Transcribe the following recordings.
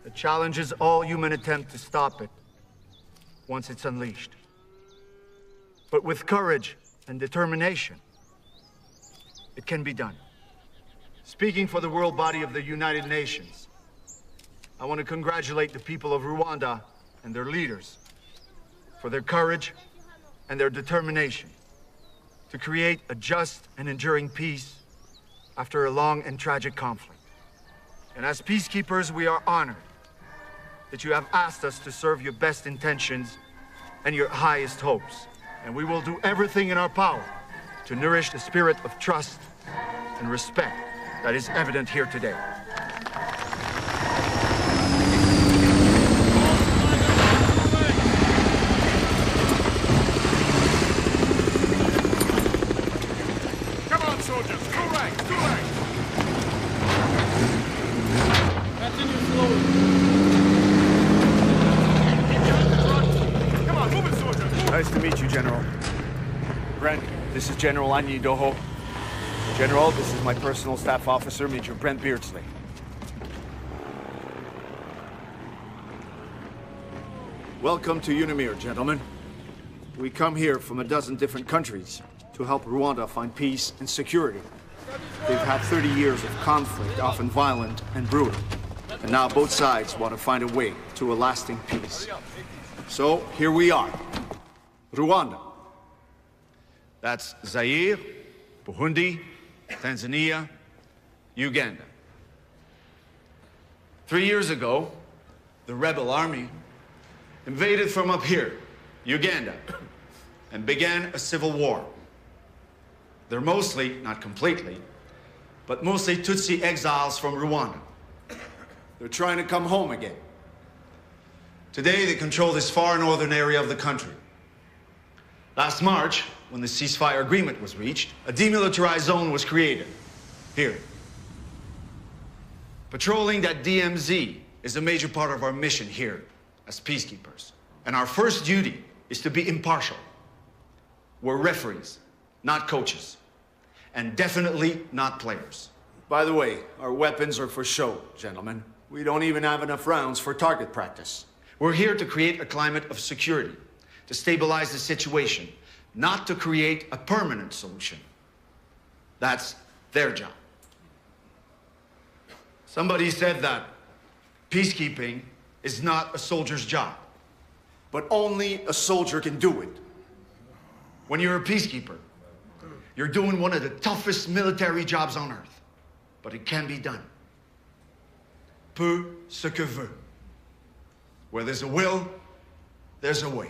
It challenges all human attempt to stop it once it's unleashed. But with courage and determination, it can be done. Speaking for the world body of the United Nations, I want to congratulate the people of Rwanda and their leaders for their courage and their determination to create a just and enduring peace after a long and tragic conflict. And as peacekeepers, we are honored that you have asked us to serve your best intentions and your highest hopes. And we will do everything in our power to nourish the spirit of trust and respect that is evident here today. Come on, soldiers! Two ranks! Two ranks! Continue slowly. Come on, move it, soldiers! Nice to meet you, General. Brent, this is General Anyi Doho. General, this is my personal staff officer, Major Brent Beardsley. Welcome to UNAMIR, gentlemen. We come here from a dozen different countries to help Rwanda find peace and security. They've had 30 years of conflict, often violent and brutal. And now both sides want to find a way to a lasting peace. So, here we are. Rwanda. That's Zaire, Burundi, Tanzania, Uganda. 3 years ago, the rebel army invaded from up here, Uganda, and began a civil war. They're mostly, not completely, but mostly Tutsi exiles from Rwanda. They're trying to come home again. Today, they control this far northern area of the country. Last March, when the ceasefire agreement was reached, a demilitarized zone was created, here. Patrolling that DMZ is a major part of our mission here as peacekeepers. And our first duty is to be impartial. We're referees, not coaches, and definitely not players. By the way, our weapons are for show, gentlemen. We don't even have enough rounds for target practice. We're here to create a climate of security, to stabilize the situation, not to create a permanent solution. That's their job. Somebody said that peacekeeping is not a soldier's job. But only a soldier can do it. When you're a peacekeeper, you're doing one of the toughest military jobs on earth. But it can be done. Peu ce que veut. Where there's a will, there's a way.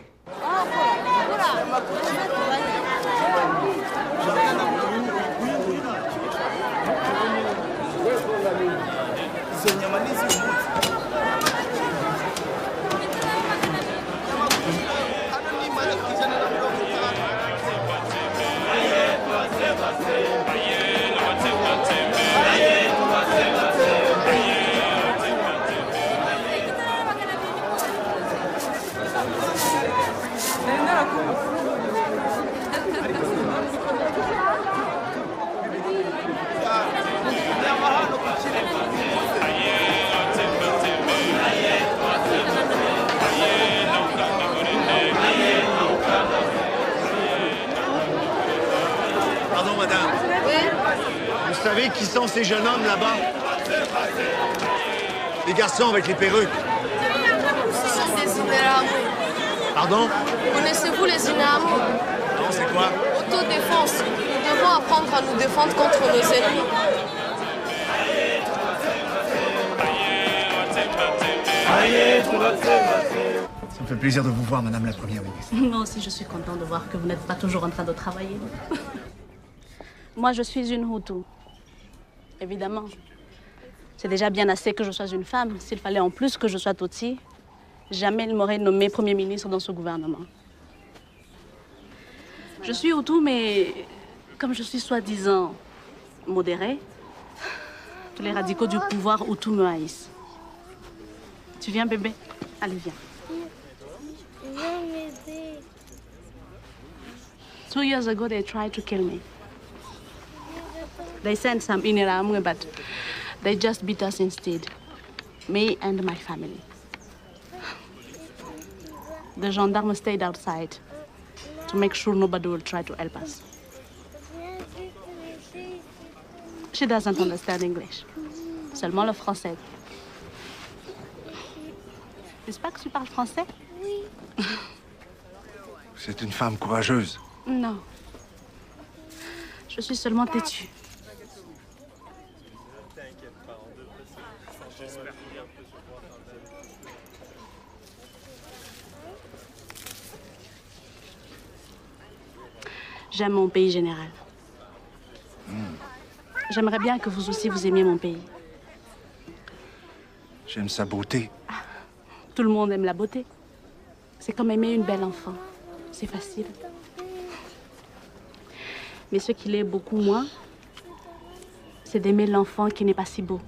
Pardon, madame. Oui? Vous savez qui sont ces jeunes hommes là-bas? Les garçons avec les perruques. Ce sont des Interahamwe. Pardon? Connaissez-vous les Interahamwe? Non, c'est quoi? Autodéfense. Nous devons apprendre à nous défendre contre nos ennemis. Ça me fait plaisir de vous voir, Madame la Première ministre. Moi aussi, je suis contente de voir que vous n'êtes pas toujours en train de travailler. Moi, je suis une Hutu. Évidemment. C'est déjà bien assez que je sois une femme. S'il fallait en plus que je sois Tutsi, jamais il m'aurait nommé Premier ministre dans ce gouvernement. Je suis Hutu, mais comme je suis soi-disant modérée, tous les radicaux du pouvoir Hutu me haïssent. Tu viens, bébé? Allez, viens. 2 years ago, they tried to kill me. They sent some Interahamwe, but they just beat us instead. Me and my family. The gendarmes stayed outside to make sure nobody will try to help us. She doesn't understand English. Seulement le français. N'est-ce pas que tu parles français? Oui. C'est une femme courageuse. Non. Je suis seulement têtue. J'aime mon pays, général. J'aimerais bien que vous aussi, vous aimiez mon pays. J'aime sa beauté. Tout le monde aime la beauté. C'est comme aimer une belle enfant. C'est facile. Mais ce qu'il est beaucoup moins, c'est d'aimer l'enfant qui n'est pas si beau.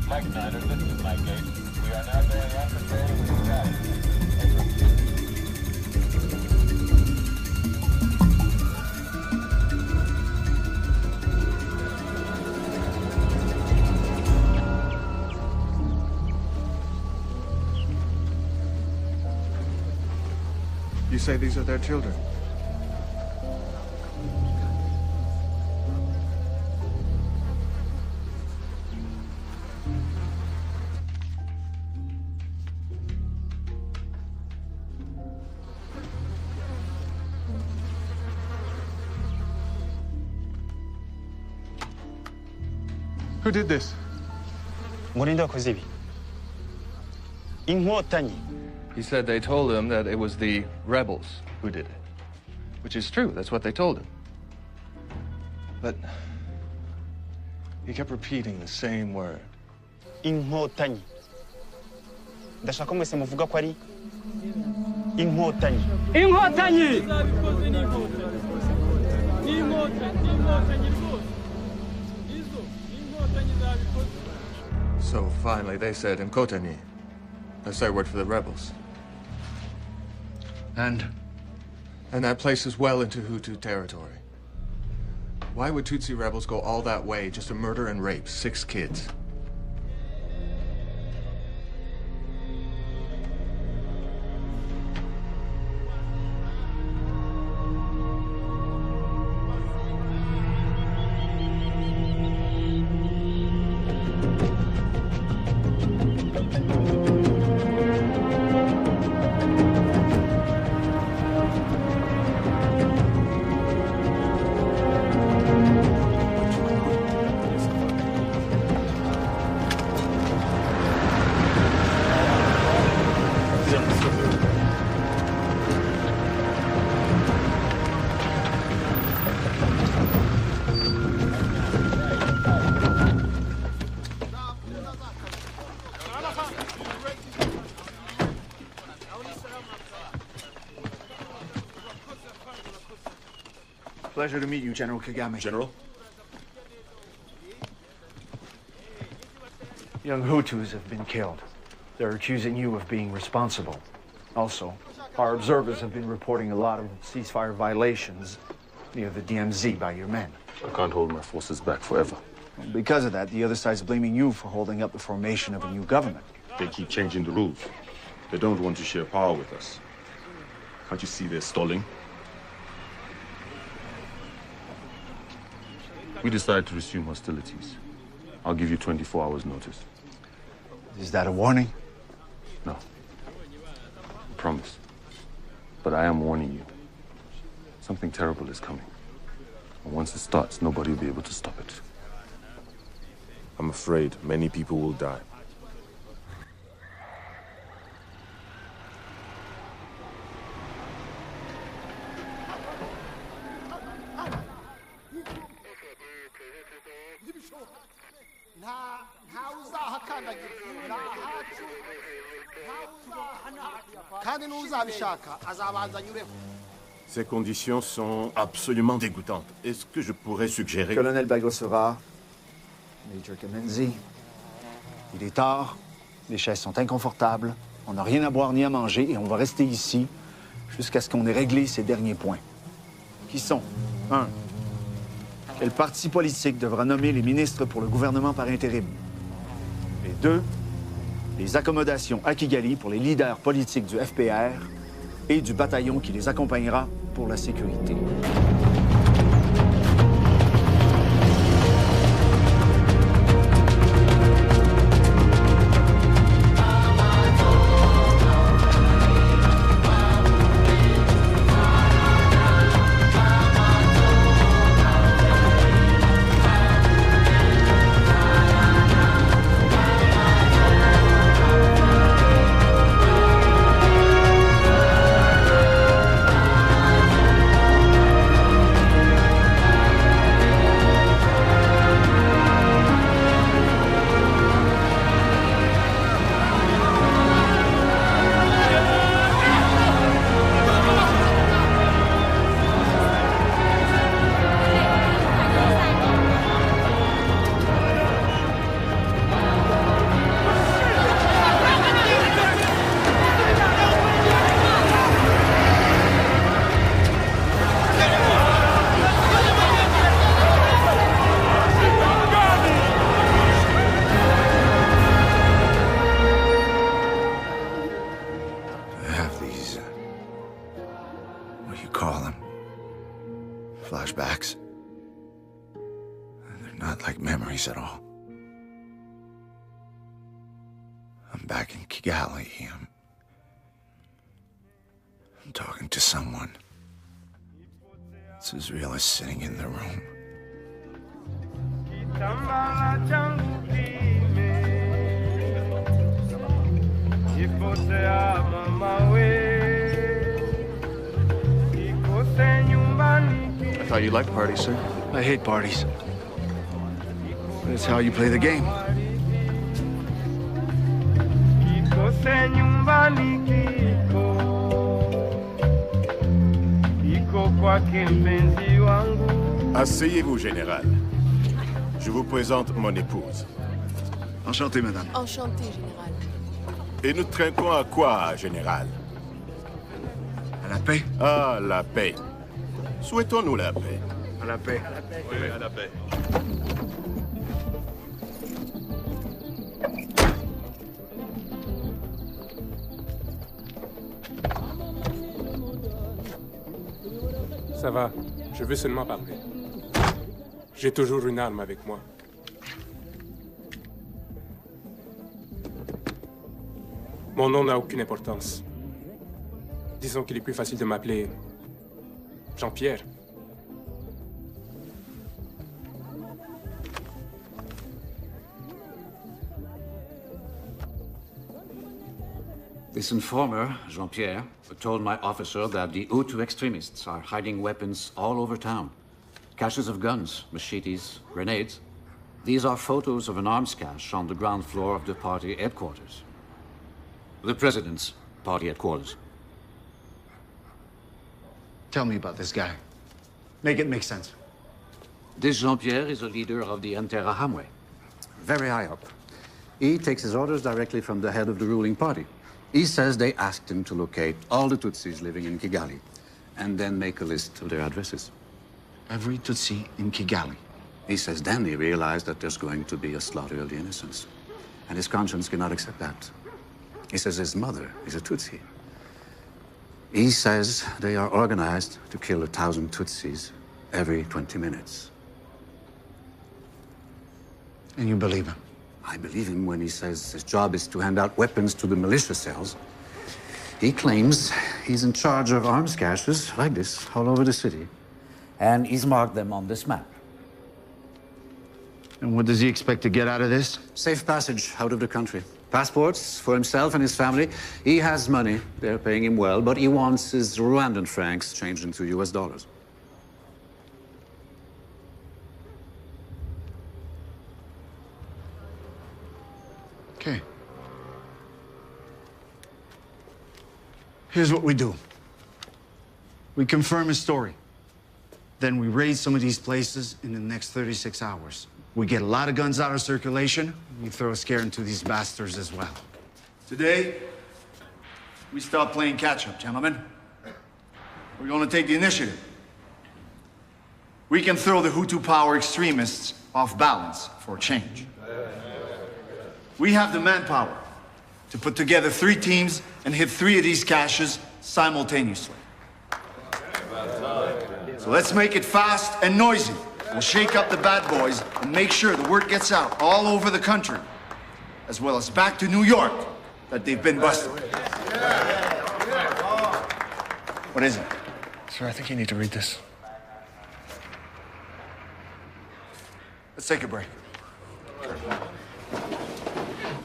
Mike Snyder, this is Mike Gates. We are now going on to training with Scotty. You say these are their children? Who did this? Morindo Kozibi. Inho Tani. He said they told him that it was the rebels who did it. Which is true, that's what they told him. But he kept repeating the same word. Inho Tani. Ndashaka ko mwese muvuga ko ari Inkotanyi. Inkotanyi! So finally they said Nkotani. That's their word for the rebels. And that place is well into Hutu territory. Why would Tutsi rebels go all that way just to murder and rape 6 kids? Pleasure to meet you, General Kagame. General? Young Hutus have been killed. They're accusing you of being responsible. Also, our observers have been reporting a lot of ceasefire violations near the DMZ by your men. I can't hold my forces back forever. Because of that, the other side's blaming you for holding up the formation of a new government. They keep changing the rules. They don't want to share power with us. Can't you see they're stalling? We decide to resume hostilities. I'll give you 24 hours notice. Is that a warning? No. I promise. But I am warning you. Something terrible is coming. And once it starts, nobody will be able to stop it. I'm afraid many people will die. Ces conditions sont absolument dégoûtantes. Est-ce que je pourrais suggérer... Colonel Bagosora, Major Kamenzi, il est tard, les chaises sont inconfortables, on n'a rien à boire ni à manger et on va rester ici jusqu'à ce qu'on ait réglé ces derniers points. qui sont 1. Quel parti politique devra nommer les ministres pour le gouvernement par intérim? Et 2. Les accommodations à Kigali pour les leaders politiques du FPR et du bataillon qui les accompagnera pour la sécurité. Flashbacks. They're not like memories at all. I'm back in Kigali. I'm talking to someone. It's as real as sitting in the room. I thought you liked parties, sir. I hate parties. But it's how you play the game. Asseyez-vous, général. Je vous présente mon épouse. Enchanté, madame. Enchanté, général. Et nous trinquons à quoi, général? À la paix. Ah, la paix. Souhaitons-nous la paix. À la paix. Oui, à la paix. Ça va, je veux seulement parler. J'ai toujours une arme avec moi. Mon nom n'a aucune importance. Disons qu'il est plus facile de m'appeler Jean-Pierre. This informer, Jean-Pierre, told my officer that the Hutu extremists are hiding weapons all over town. Caches of guns, machetes, grenades. These are photos of an arms cache on the ground floor of the party headquarters. The president's party headquarters. Tell me about this guy. Make it make sense. This Jean-Pierre is a leader of the Interahamwe. Very high up. He takes his orders directly from the head of the ruling party. He says they asked him to locate all the Tutsis living in Kigali, and then make a list of their addresses. Every Tutsi in Kigali. He says then he realized that there's going to be a slaughter of the innocents, and his conscience cannot accept that. He says his mother is a Tutsi. He says they are organized to kill 1,000 Tutsis every 20 minutes. And you believe him? I believe him when he says his job is to hand out weapons to the militia cells. He claims he's in charge of arms caches like this all over the city. And he's marked them on this map. And what does he expect to get out of this? Safe passage out of the country. Passports for himself and his family. He has money. They're paying him well, but he wants his Rwandan francs changed into US dollars. Okay. Here's what we do. We confirm his story. Then we raid some of these places in the next 36 hours. We get a lot of guns out of circulation. We throw a scare into these bastards as well. Today, we stop playing catch-up, gentlemen. We're going to take the initiative. We can throw the Hutu power extremists off balance for a change. We have the manpower to put together 3 teams and hit 3 of these caches simultaneously. So let's make it fast and noisy. We'll shake up the bad boys and make sure the word gets out all over the country, as well as back to New York, that they've been busted. What is it? Sir, I think you need to read this. Let's take a break.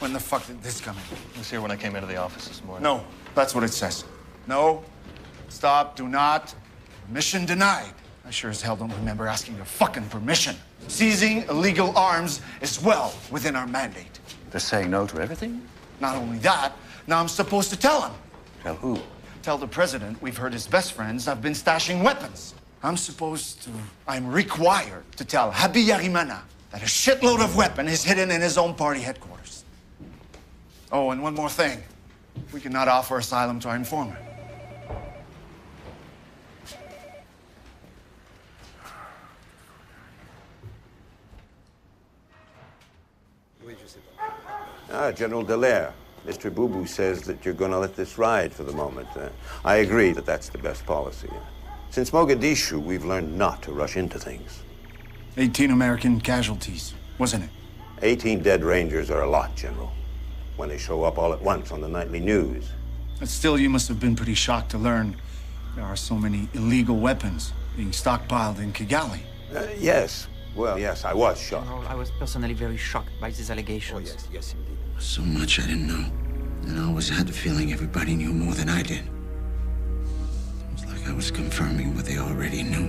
When the fuck did this come in? It was here when I came into the office this morning. No, that's what it says. No, stop, do not. Permission denied. I sure as hell don't remember asking for fucking permission. Seizing illegal arms is well within our mandate. They're saying no to everything? Not only that, now I'm supposed to tell him. Tell who? Tell the president we've heard his best friends have been stashing weapons. I'm required to tell Habyarimana that a shitload of weapon is hidden in his own party headquarters. Oh, and one more thing. We cannot offer asylum to our informant. General Dallaire, Mr. Boubou says that you're going to let this ride for the moment. I agree that that's the best policy. Since Mogadishu, we've learned not to rush into things. 18 American casualties, wasn't it? 18 dead Rangers are a lot, General, when they show up all at once on the nightly news. But still, you must have been pretty shocked to learn there are so many illegal weapons being stockpiled in Kigali. Yes. Well, yes, I was shocked. General, I was personally very shocked by these allegations. Oh, yes, indeed. So much I didn't know. And I always had the feeling everybody knew more than I did. It was like I was confirming what they already knew.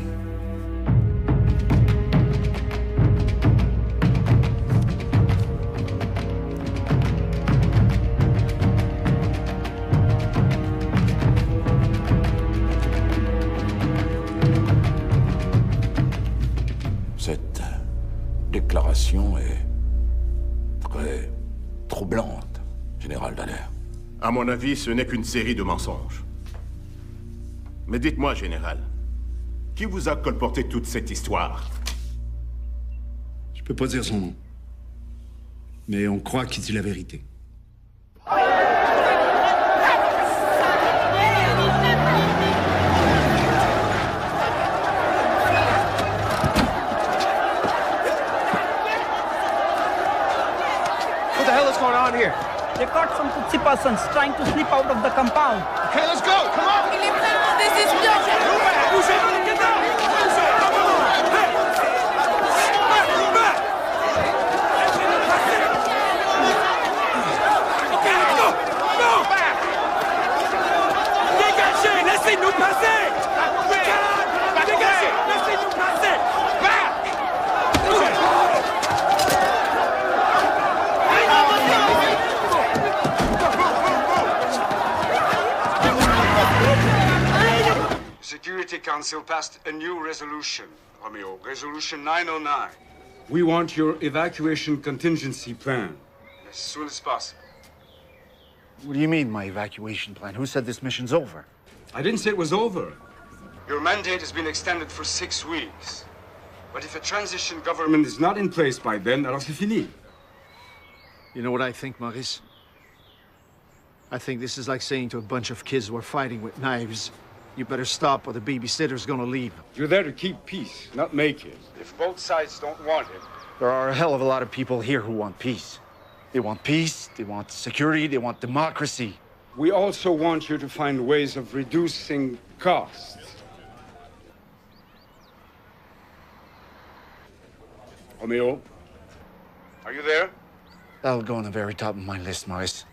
Cette déclaration est très troublante, Général Dallaire. À mon avis, ce n'est qu'une série de mensonges. Mais dites-moi, Général, qui vous a colporté toute cette histoire? Je peux pas dire son nom. Mais on croit qu'il dit la vérité. What the hell is going on here? They caught some Tutsi persons trying to slip out of the compound. Okay, let's go. Come on. Il est vraiment des espions. Dégagez, laissez-nous passer. Dégagez, laissez-nous passer. Security Council passed a new resolution, Romeo, Resolution 909. We want your evacuation contingency plan. As soon as possible. What do you mean, my evacuation plan? Who said this mission's over? I didn't say it was over. Your mandate has been extended for 6 weeks. But if a transition Government government is not in place by then, alors c'est fini. You know what I think, Maurice? I think this is like saying to a bunch of kids who are fighting with knives, you better stop or the babysitter's gonna leave. You're there to keep peace, not make it. if both sides don't want it, There are a hell of a lot of people here who want peace. They want peace, they want security, they want democracy. We also want you to find ways of reducing costs. Romeo? are you there? That'll go on the very top of my list, Maurice.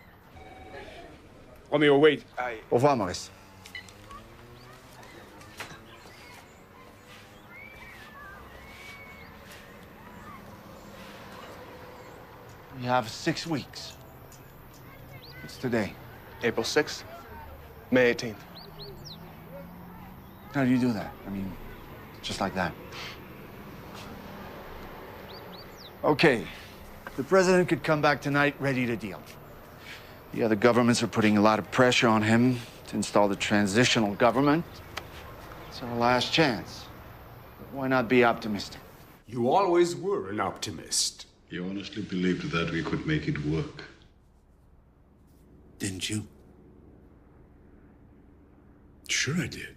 Romeo, wait. Au revoir, Maurice. You have 6 weeks. It's today. April 6th, May 18th. How do you do that? I mean, just like that. Okay. The president could come back tonight ready to deal. The other governments are putting a lot of pressure on him to install the transitional government. It's our last chance. Why not be optimistic? You always were an optimist. You honestly believed that we could make it work, didn't you? Sure I did.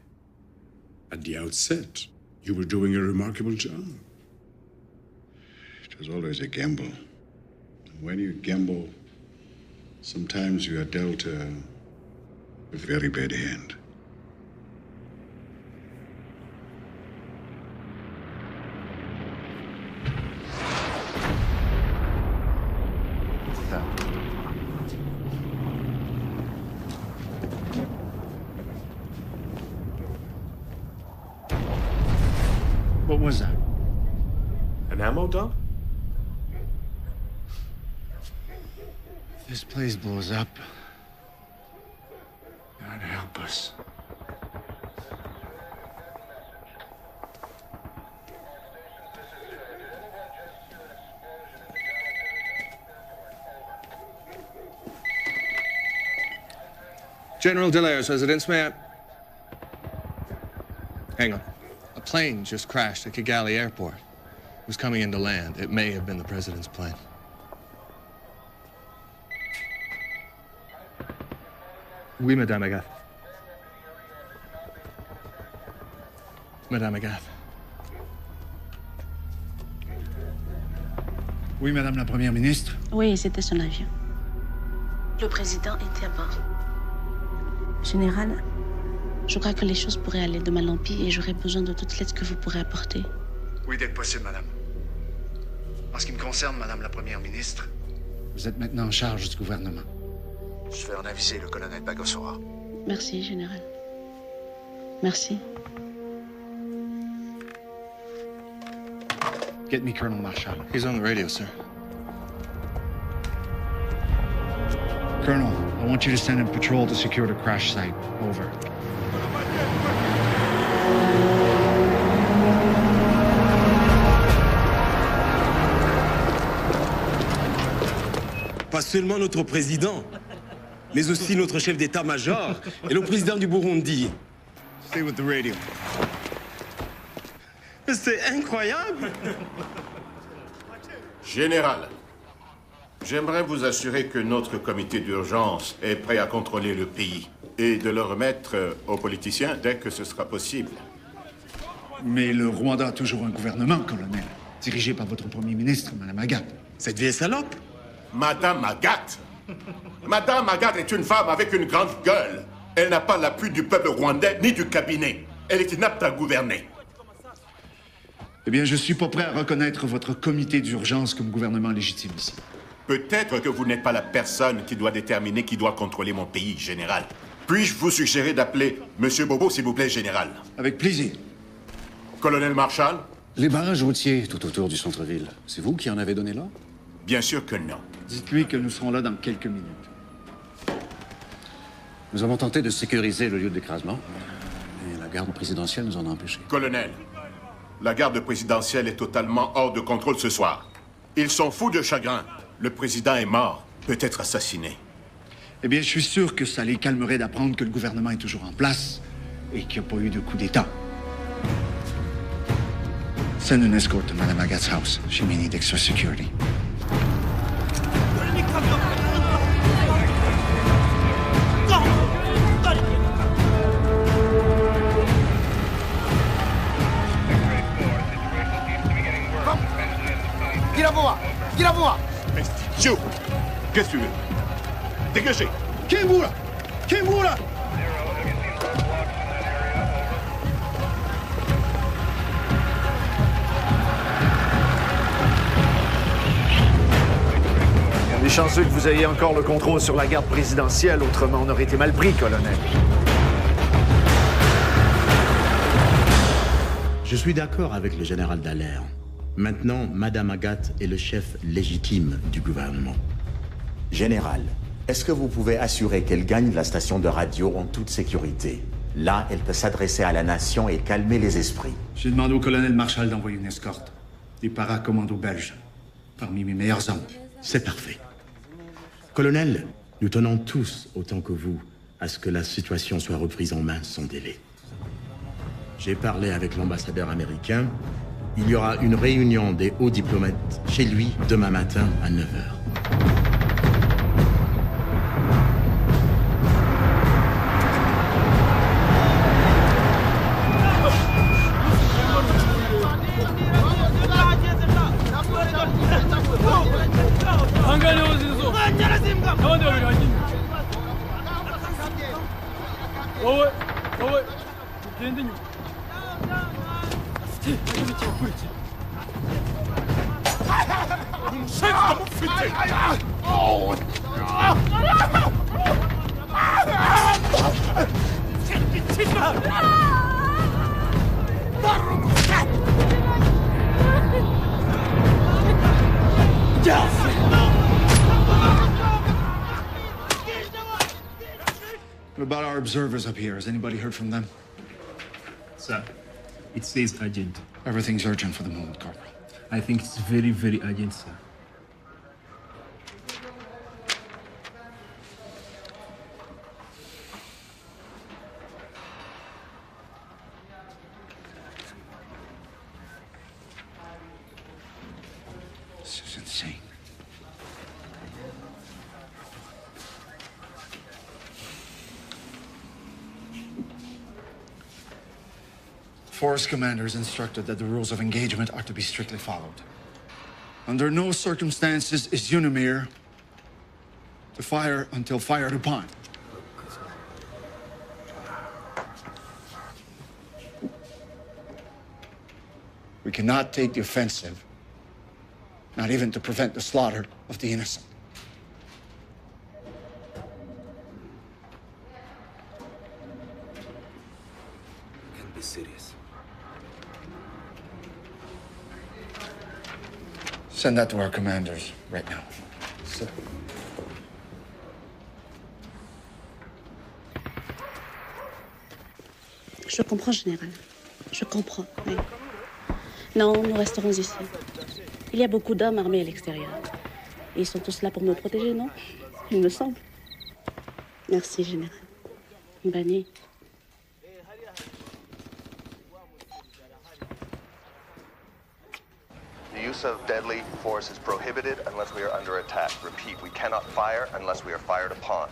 At the outset, you were doing a remarkable job. It was always a gamble. And when you gamble, sometimes you are dealt a very bad hand. What was that? An ammo dump? If this place blows up, God help us. General Delaire's residence, may I? Hang on. A plane just crashed at Kigali Airport. It was coming in to land. It may have been the president's plane. Oui, Madame Agathe. Madame Agathe. Oui, Madame la Première ministre. Oui, c'était son avion. Le président était à bord. Général, je crois que les choses pourraient aller de mal en pis et j'aurais besoin de toute l'aide que vous pourrez apporter. Oui, dès que possible, madame. En ce qui me concerne, madame la Première ministre, vous êtes maintenant en charge du gouvernement. Je vais en aviser le colonel Bagosora. Merci, Général. Merci. Get me Colonel Marshall. He's on the radio, sir. Colonel, I want you to send a patrol to secure the crash site. Over. Pas seulement notre président, mais aussi notre chef d'état-major et le président du Burundi. Stay with the radio. C'est incroyable! Général, j'aimerais vous assurer que notre comité d'urgence est prêt à contrôler le pays et de le remettre aux politiciens dès que ce sera possible. Mais le Rwanda a toujours un gouvernement, colonel, dirigé par votre Premier ministre, Madame Agathe. Cette vieille salope? Madame Agathe? Madame Agathe est une femme avec une grande gueule. Elle n'a pas l'appui du peuple rwandais ni du cabinet. Elle est inapte à gouverner. Eh bien, je suis pas prêt à reconnaître votre comité d'urgence comme gouvernement légitime ici. Peut-être que vous n'êtes pas la personne qui doit déterminer qui doit contrôler mon pays, général. Puis-je vous suggérer d'appeler Monsieur Bobo, s'il vous plaît, général? Avec plaisir. Colonel Marshall? Les barrages routiers tout autour du centre-ville, c'est vous qui en avez donné l'ordre? Bien sûr que non. Dites-lui que nous serons là dans quelques minutes. Nous avons tenté de sécuriser le lieu de l'écrasement, et la garde présidentielle nous en a empêchés. Colonel, la garde présidentielle est totalement hors de contrôle ce soir. Ils sont fous de chagrin. Le président est mort, peut-être assassiné. Eh bien, je suis sûr que ça les calmerait d'apprendre que le gouvernement est toujours en place et qu'il n'y a pas eu de coup d'État. Send an escort to Madame Agat's house. She may need extra security. Giraboa! Joe, qu'est-ce que tu veux? Dégagez! Kimura! Kimura! On est chanceux que vous ayez encore le contrôle sur la garde présidentielle, autrement on aurait été mal pris, colonel. Je suis d'accord avec le général Dallaire. Maintenant, Madame Agathe est le chef légitime du gouvernement. Général, est-ce que vous pouvez assurer qu'elle gagne la station de radio en toute sécurité? Là, elle peut s'adresser à la nation et calmer les esprits. J'ai demandé au colonel Marshall d'envoyer une escorte. Des paracommandos belges, parmi mes meilleurs hommes. C'est parfait. Colonel, nous tenons tous, autant que vous, à ce que la situation soit reprise en main sans délai. J'ai parlé avec l'ambassadeur américain. Il y aura une réunion des hauts diplomates chez lui demain matin à 9h. What about our observers up here? Has anybody heard from them? Sir, it says urgent. Everything's urgent for the moment, Corporal. I think it's very, very urgent, sir. This is insane. Force commanders instructed that the rules of engagement are to be strictly followed. Under no circumstances is Unimir to fire until fired upon. We cannot take the offensive, not even to prevent the slaughter of the innocent. Can't be serious. Send that to our commanders right now. Sir. Je comprends, général. Je comprends, oui. Non, nous resterons ici. Il y a beaucoup d'hommes armés à l'extérieur. Et ils sont tous là pour me protéger, non? Il me semble. Merci, général. Bonne nuit. The use of deadly force is prohibited unless we are under attack. Repeat, we cannot fire unless we are fired upon.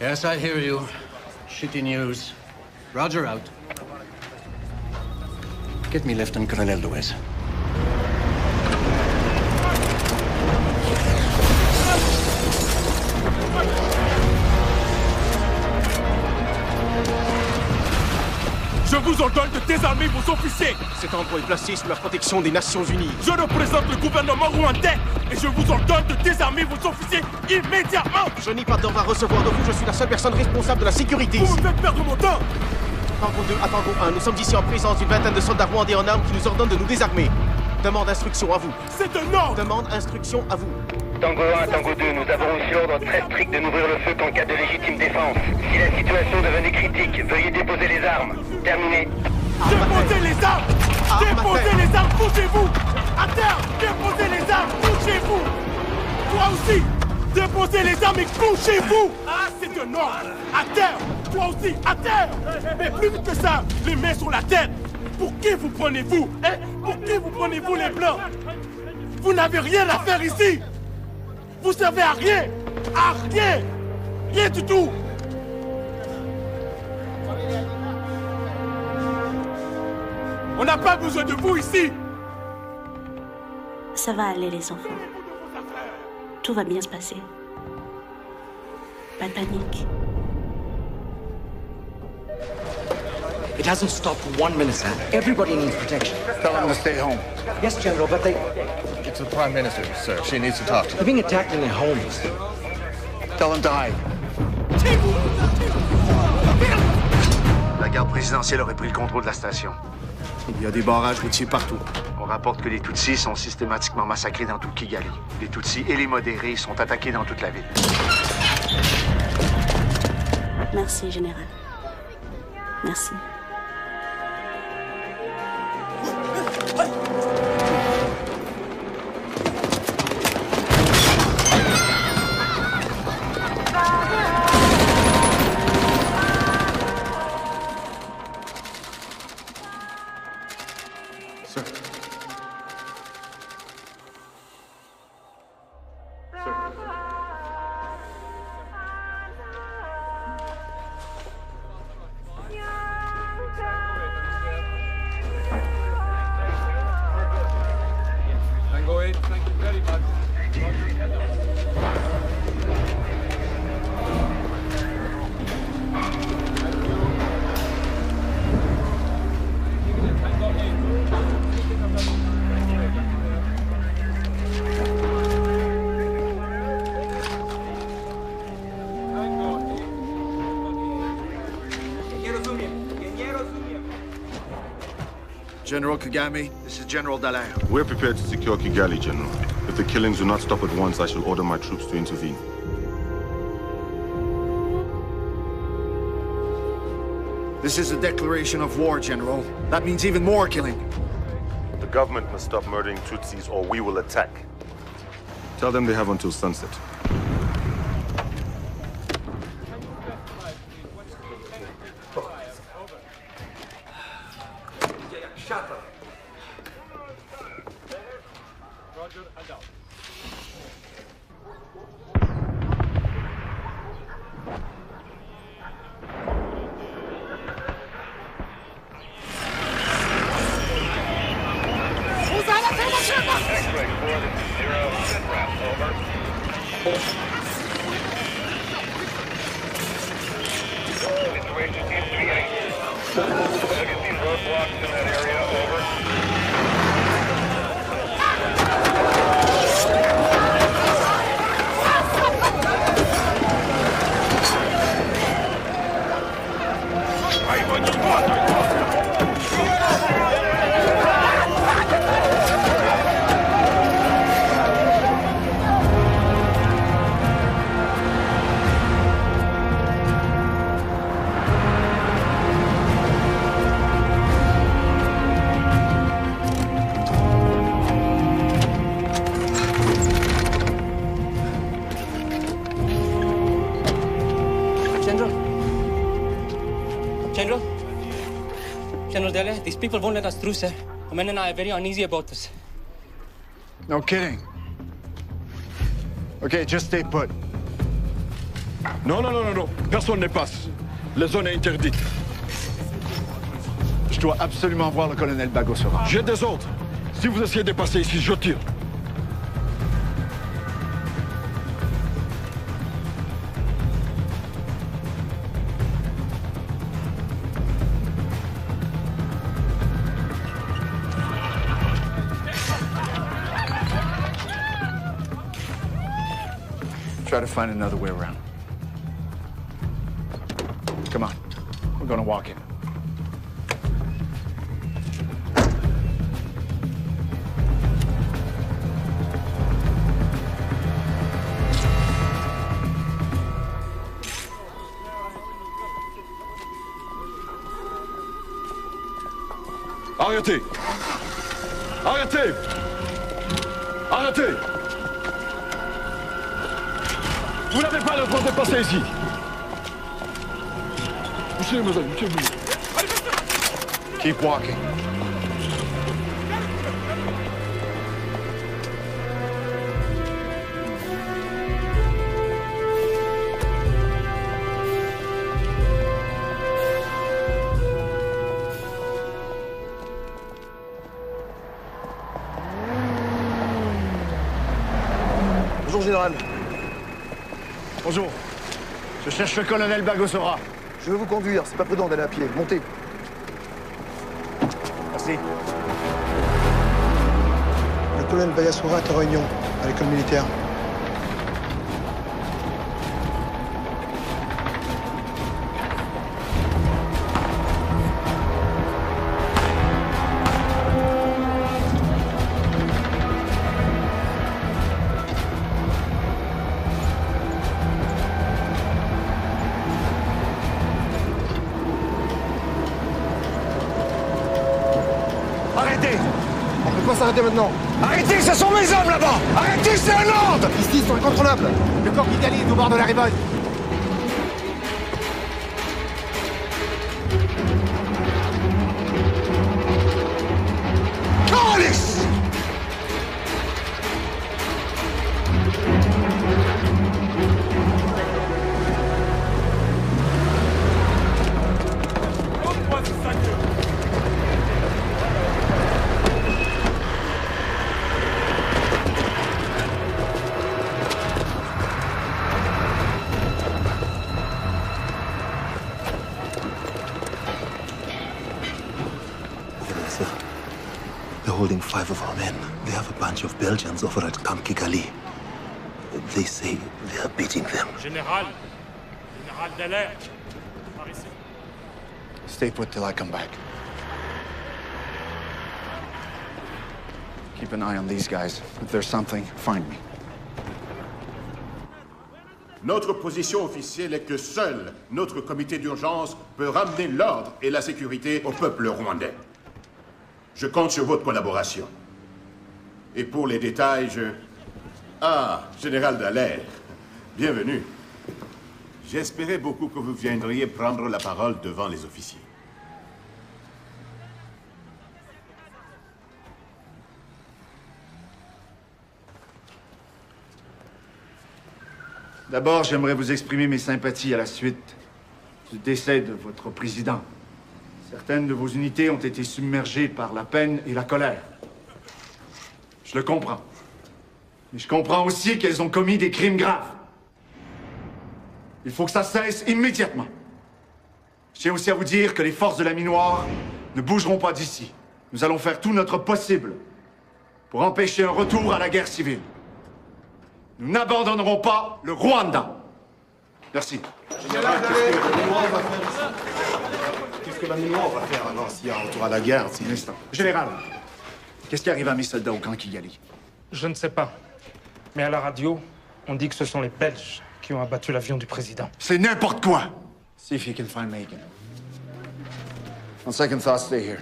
Yes, I hear you. Shitty news. Roger out. Get me Lieutenant Colonel Lewis. Je vous ordonne de désarmer vos officiers. Cet endroit est placé sous la protection des Nations Unies. Je représente le gouvernement rwandais et je vous ordonne de désarmer vos officiers immédiatement. Je n'ai pas d'ordre à recevoir de vous, je suis la seule personne responsable de la sécurité ici. Vous me faites perdre mon temps. Tango 2 à Tango 1, nous sommes ici en présence d'une vingtaine de soldats rwandais en armes qui nous ordonnent de nous désarmer. Demande instruction à vous. C'est un ordre. Demande instruction à vous. Tango 1 à Tango 2, nous avons reçu ordre très strict de n'ouvrir le feu qu'en cas de légitime défense. Si la situation devenait critique, veuillez déposer les armes. Terminé. Déposez les armes. Déposez les armes, couchez-vous. À terre, déposez les armes, couchez-vous. Toi aussi, déposez les armes et couchez-vous. Ah, c'est un ordre. À terre, toi aussi, à terre. Mais plus vite que ça, les mains sur la tête. Pour qui vous prenez-vous, hein? Pour qui vous prenez-vous les Blancs? Vous n'avez rien à faire ici. Vous servez à rien. À rien. Rien du tout. On n'a pas besoin de vous ici. Ça va aller, les enfants. Tout va bien se passer. Pas de panique. It hasn't stopped for 1 minute, sir. Everybody needs protection. Tell them to stay home. Yes, General, but they... It's the Prime Minister, sir. She needs to talk to you. They're being attacked in their homes. Tell them to hide. La garde présidentielle aurait pris le contrôle de la station. Il y a des barrages routiers partout. On rapporte que les Tutsis sont systématiquement massacrés dans tout Kigali. Les Tutsis et les modérés sont attaqués dans toute la ville. Merci, général. Merci. General Kagami, this is General Dallaire. We're prepared to secure Kigali, General. If the killings do not stop at once, I shall order my troops to intervene. This is a declaration of war, General. That means even more killing. The government must stop murdering Tutsis or we will attack. Tell them they have until sunset. These people won't let us through, sir. The men and I are very uneasy about this. No kidding. Okay, just stay put. Non, non, non, non, non. Personne ne passe. La zone est interdite. Je dois absolument voir le colonel Bagosora. J'ai des ordres. Si vous essayez de passer ici, je tire. Try to find another way around. Come on. We're gonna walk in. Arrêtez! Arrêtez! Arrêtez! Vous n'avez pas le droit de passer ici. Monsieur, madame, monsieur. Keep walking. Bonjour, Général. Bonjour. Je cherche le colonel Bagosora. Je vais vous conduire, c'est pas prudent d'aller à pied. Montez. Merci. Le colonel Bagosora est en réunion à l'école militaire. Arrêtez! On peut pas s'arrêter maintenant. Arrêtez, ce sont mes hommes là-bas! Arrêtez, c'est un ordre! Ici, ils sont incontrôlables. Le corps Kigali est au bord de la révolte. Police! They're holding 5 of our men. They have a bunch of Belgians over at Camp Kigali. They say they are beating them. Général Dallaire, par ici. Stay put till I come back. Keep an eye on these guys. If there's something, find me. Notre position officielle est que seul notre comité d'urgence peut ramener l'ordre et la sécurité au peuple rwandais. Je compte sur votre collaboration. Et pour les détails, Ah, Général Dallaire, bienvenue. J'espérais beaucoup que vous viendriez prendre la parole devant les officiers. D'abord, j'aimerais vous exprimer mes sympathies à la suite du décès de votre président. Certaines de vos unités ont été submergées par la peine et la colère. Je le comprends. Mais je comprends aussi qu'elles ont commis des crimes graves. Il faut que ça cesse immédiatement. Je tiens aussi à vous dire que les forces de la Minoire ne bougeront pas d'ici. Nous allons faire tout notre possible pour empêcher un retour à la guerre civile. Nous n'abandonnerons pas le Rwanda. Merci. Qu'est-ce que la Minoire va faire alors s'il y a un retour à la guerre? Un instant. Général, qu'est-ce qui arrive à mes soldats au camp Kigali? Je ne sais pas. Mais à la radio, on dit que ce sont les Belges qui ont abattu l'avion du président. C'est n'importe quoi! See if you can find Megan. On second thought, stay here.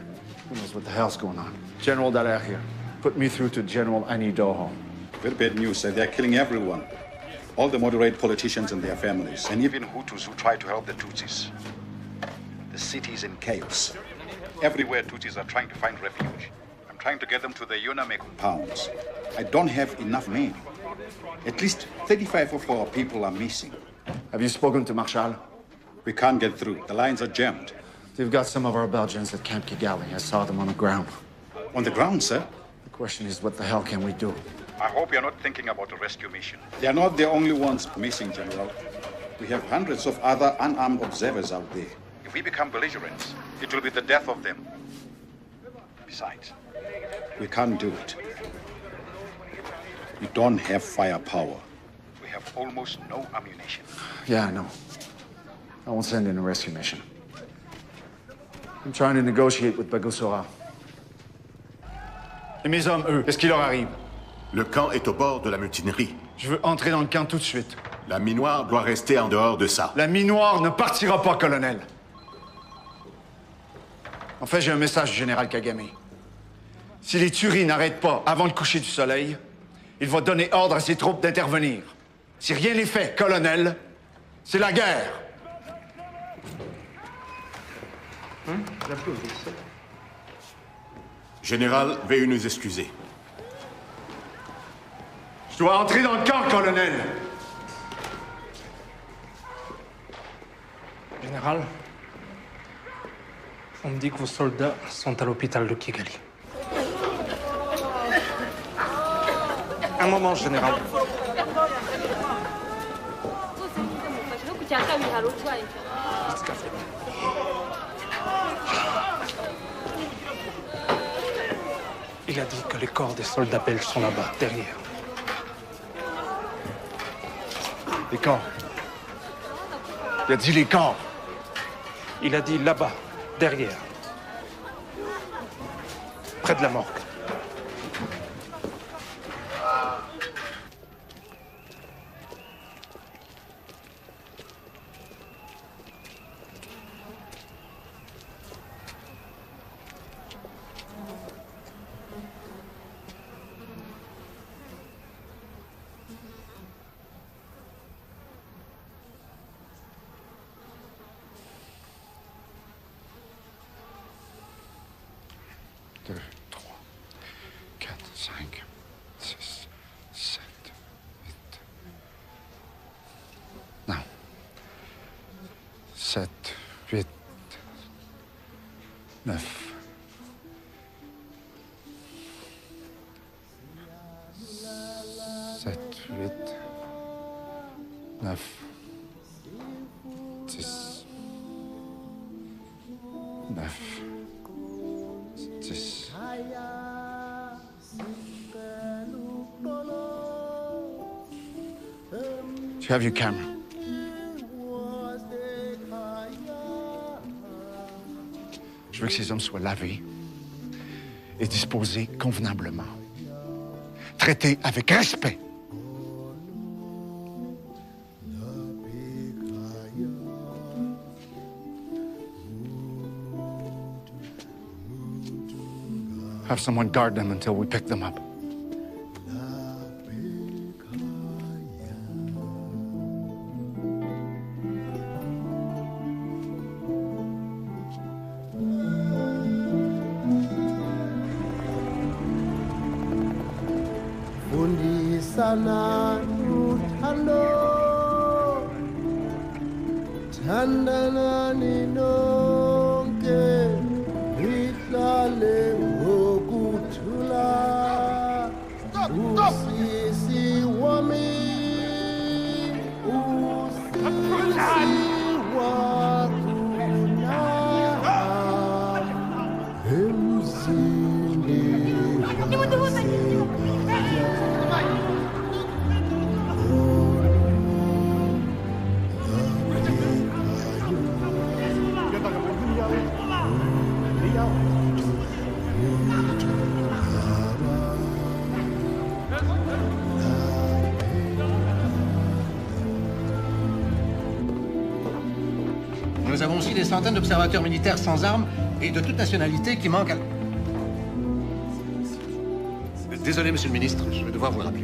Who knows what the hell's going on? General Dallaire here. Put me through to General Annie Doho. Very bad news, sir. They're killing everyone. All the moderate politicians and their families, and even Hutus who try to help the Tutsis. The city is in chaos. Everywhere Tutsis are trying to find refuge. I'm trying to get them to the UNAME compounds. I don't have enough men. At least 35 of our people are missing. Have you spoken to Marshal? We can't get through. The lines are jammed. They've got some of our Belgians at Camp Kigali. I saw them on the ground. On the ground, sir? The question is, what the hell can we do? I hope you're not thinking about a rescue mission. They are not the only ones missing, General. We have hundreds of other unarmed observers out there. If we become belligerents, it will be the death of them. Besides, we can't do it. We don't have firepower. We have almost no ammunition. Yeah, I know. I won't send in a rescue mission. I'm trying to negotiate with Bagosora. Et mes hommes, eux, qu'est-ce qui leur arrive? Le camp est au bord de la mutinerie. Je veux entrer dans le camp tout de suite. La Minoire doit rester en dehors de ça. La Minoire ne partira pas, colonel. En fait, j'ai un message du général Kagame. Si les tueries n'arrêtent pas avant le coucher du soleil, il va donner ordre à ses troupes d'intervenir. Si rien n'est fait, colonel, c'est la guerre. Général, veuillez nous excuser. Je dois entrer dans le camp, colonel. Général, on me dit que vos soldats sont à l'hôpital de Kigali. Un moment, général. Il a dit que les corps des soldats belges sont là-bas, derrière. Les corps? Il a dit les corps. Il a dit là-bas, derrière. Près de la morgue. Non. 7, 8, 9. 7, 8, 9, 10, 9, 10. Do you have your camera? Je veux que ces hommes soient lavés et disposés convenablement. traité avec respect. Have someone guard them until we pick them up. Sana luthando thandana ninonke lihlale ngokuthula usisi wami usisi wakuna emzini Nous avons aussi des centaines d'observateurs militaires sans armes et de toute nationalité qui manquent à... Désolé, monsieur le ministre, je vais devoir vous rappeler.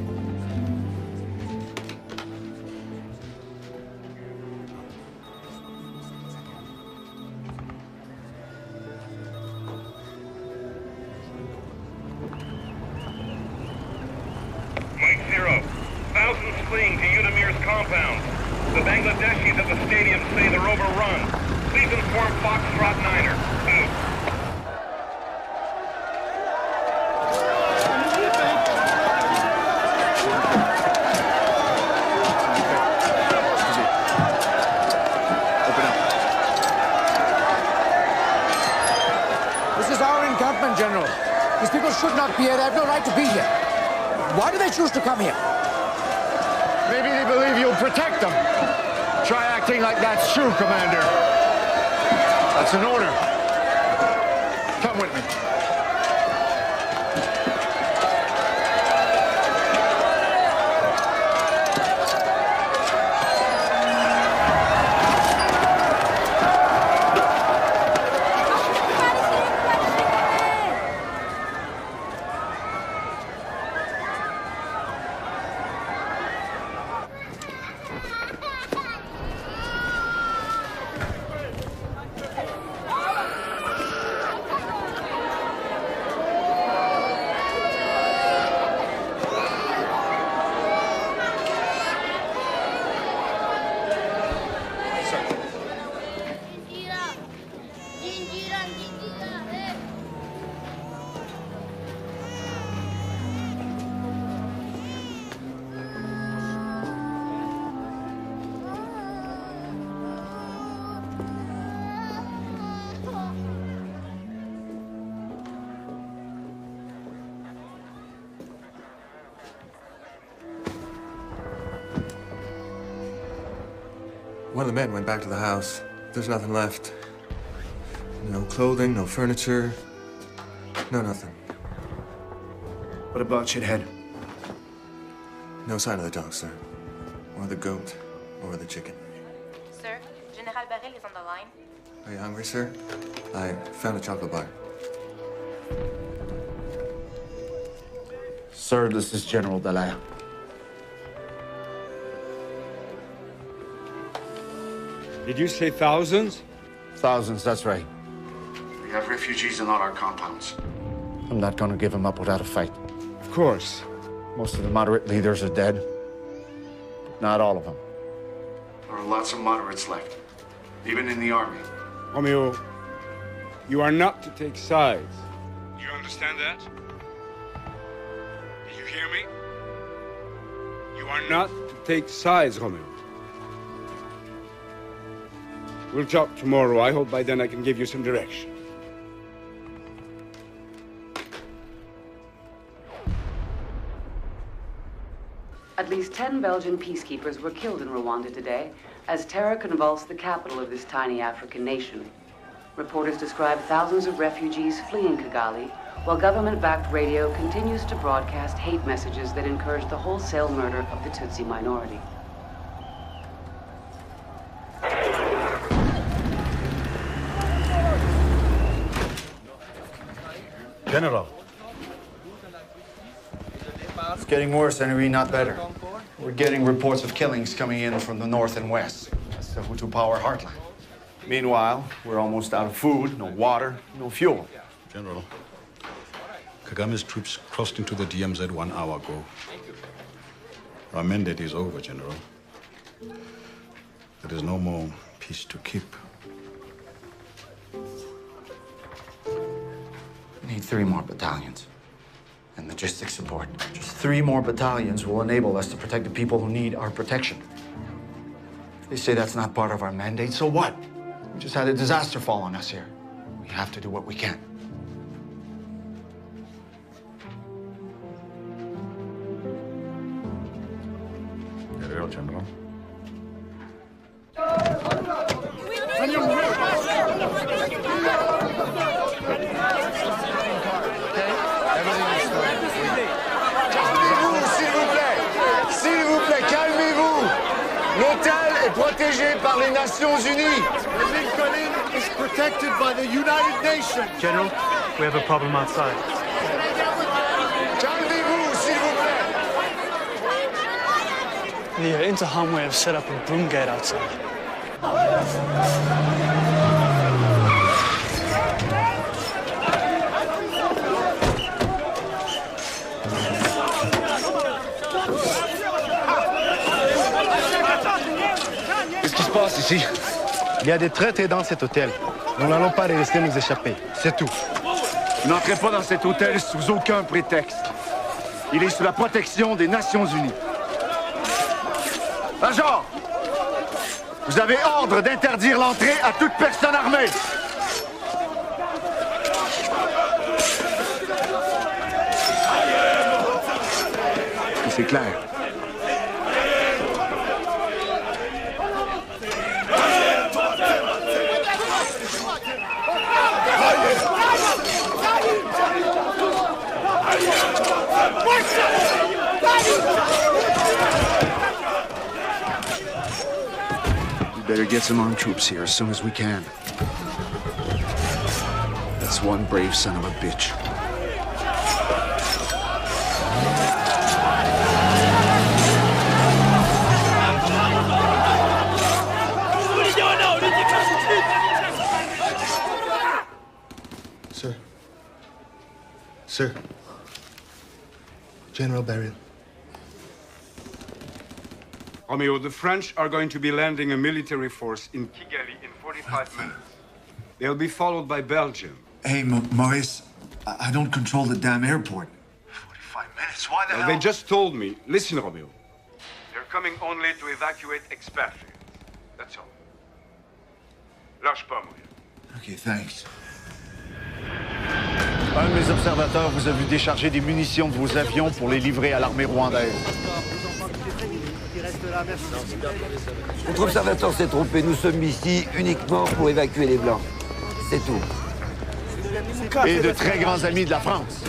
Mike 0, thousands fleeing to Udamir's compound. The Bangladeshis at the stadium say they're overrun. Please inform Foxtrot Niner. Out. This is our encampment, General. These people should not be here. They have no right to be here. Why do they choose to come here? Maybe they believe you'll protect them. Try acting like that's true, Commander. That's an order. Come with me. One of the men went back to the house. There's nothing left. No clothing, no furniture, no nothing. What about Shithead? No sign of the dog, sir. Or the goat, or the chicken. Sir, General Barrel is on the line. Are you hungry, sir? I found a chocolate bar. Sir, this is General Dallaire. Did you say thousands? Thousands, that's right. We have refugees in all our compounds. I'm not going to give them up without a fight. Of course. Most of the moderate leaders are dead, but not all of them. There are lots of moderates left, even in the army. Romeo, you are not to take sides. You understand that? Do you hear me? You are not to take sides, Romeo. We'll talk tomorrow. I hope by then I can give you some direction. At least 10 Belgian peacekeepers were killed in Rwanda today as terror convulsed the capital of this tiny African nation. Reporters describe thousands of refugees fleeing Kigali while government-backed radio continues to broadcast hate messages that encourage the wholesale murder of the Tutsi minority. General. It's getting worse, Henry, not better. We're getting reports of killings coming in from the north and west. That's the Hutu power heartland. Meanwhile, we're almost out of food, no water, no fuel. General, Kagame's troops crossed into the DMZ 1 hour ago. Our mandate is over, General. There is no more peace to keep. We need 3 more battalions and logistics support. Just 3 more battalions will enable us to protect the people who need our protection. They say that's not part of our mandate, so what? We just had a disaster fall on us here. We have to do what we can. General. S'il vous plaît, calmez-vous. L'hôtel est protégé par les Nations Unies. The big colline is protected by the United Nations. General, we have a problem outside. Calmez-vous, s'il vous plaît. The Interhamwe have set up a broom gate outside. Qu'est-ce qui se passe ici? Il y a des traîtres dans cet hôtel. Nous n'allons pas les laisser nous échapper. C'est tout. N'entrez pas dans cet hôtel sous aucun prétexte. Il est sous la protection des Nations Unies. Major, vous avez ordre d'interdire l'entrée à toute personne armée. C'est clair. We better get some armed troops here as soon as we can. That's one brave son of a bitch. Sir. Sir. General Beryl. Romeo, the French are going to be landing a military force in Kigali in 45 minutes. They'll be followed by Belgium. Hey, Maurice, I don't control the damn airport. 45 minutes? Why the hell? They just told me. Listen, Romeo. They're coming only to evacuate expatriates. That's all. Lâche pas, mon gars. Okay, thanks. Un de mes observateurs vous a vu décharger des munitions de vos avions pour les livrer à l'armée rwandaise. Votre observateur s'est trompé. Nous sommes ici uniquement pour évacuer les Blancs. C'est tout. Et de très grands amis de la France.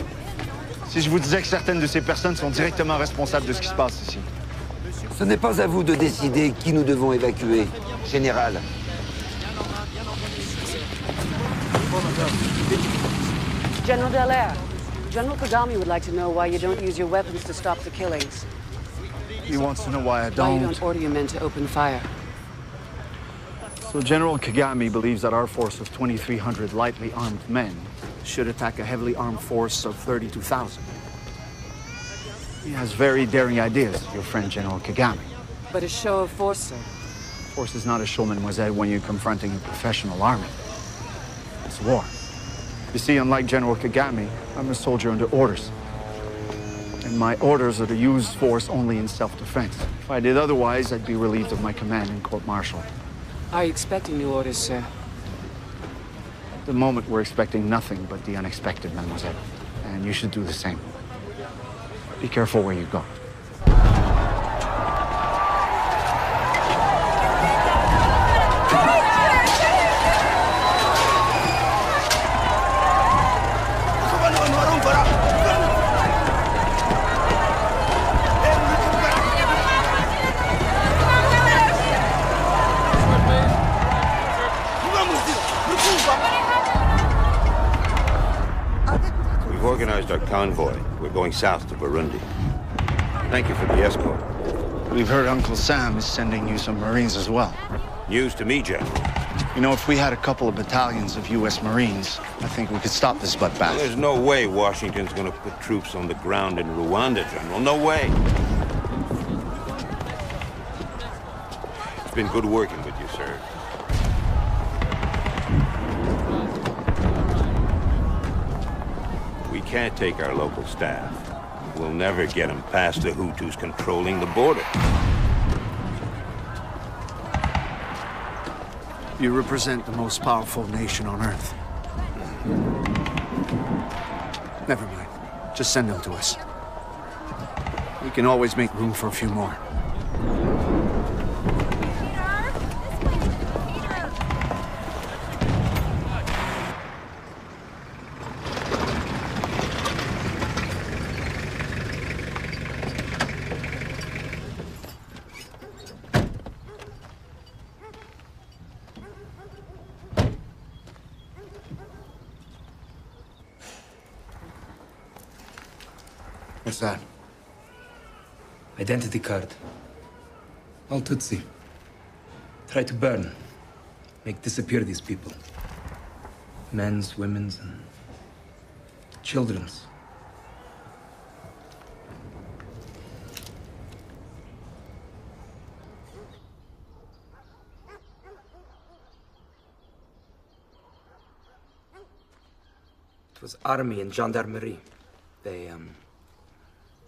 Si je vous disais que certaines de ces personnes sont directement responsables de ce qui se passe ici. Ce n'est pas à vous de décider qui nous devons évacuer, Général. General Dallaire, General Kagame would like to know why you don't use your weapons to stop the killings. He wants to know why I Why you don't. don't order your men to open fire. So General Kagame believes that our force of 2,300 lightly armed men should attack a heavily armed force of 32,000. He has very daring ideas, your friend General Kagame. But a show of force, sir. Force is not a show, mademoiselle, when you're confronting a professional army. It's war. You see, unlike General Kagame, I'm a soldier under orders. And my orders are to use force only in self-defense. If I did otherwise, I'd be relieved of my command in court-martial. Are you expecting new orders, sir? At the moment, we're expecting nothing but the unexpected, mademoiselle. And you should do the same. Be careful where you go. convoy. We're going south to Burundi. Thank you for the escort. We've heard Uncle Sam is sending you some Marines as well. News to me, General. You know, if we had a couple of battalions of U.S. Marines, I think we could stop this bloodbath. There's no way Washington's gonna put troops on the ground in Rwanda, General. No way. It's been good working with you, sir. We can't take our local staff. We'll never get them past the Hutus controlling the border. You represent the most powerful nation on Earth. Never mind. Just send them to us. We can always make room for a few more. What's that? Identity card. All Tutsi. Try to burn. Make disappear these people. Men's, women's, and children's. It was army and gendarmerie. They,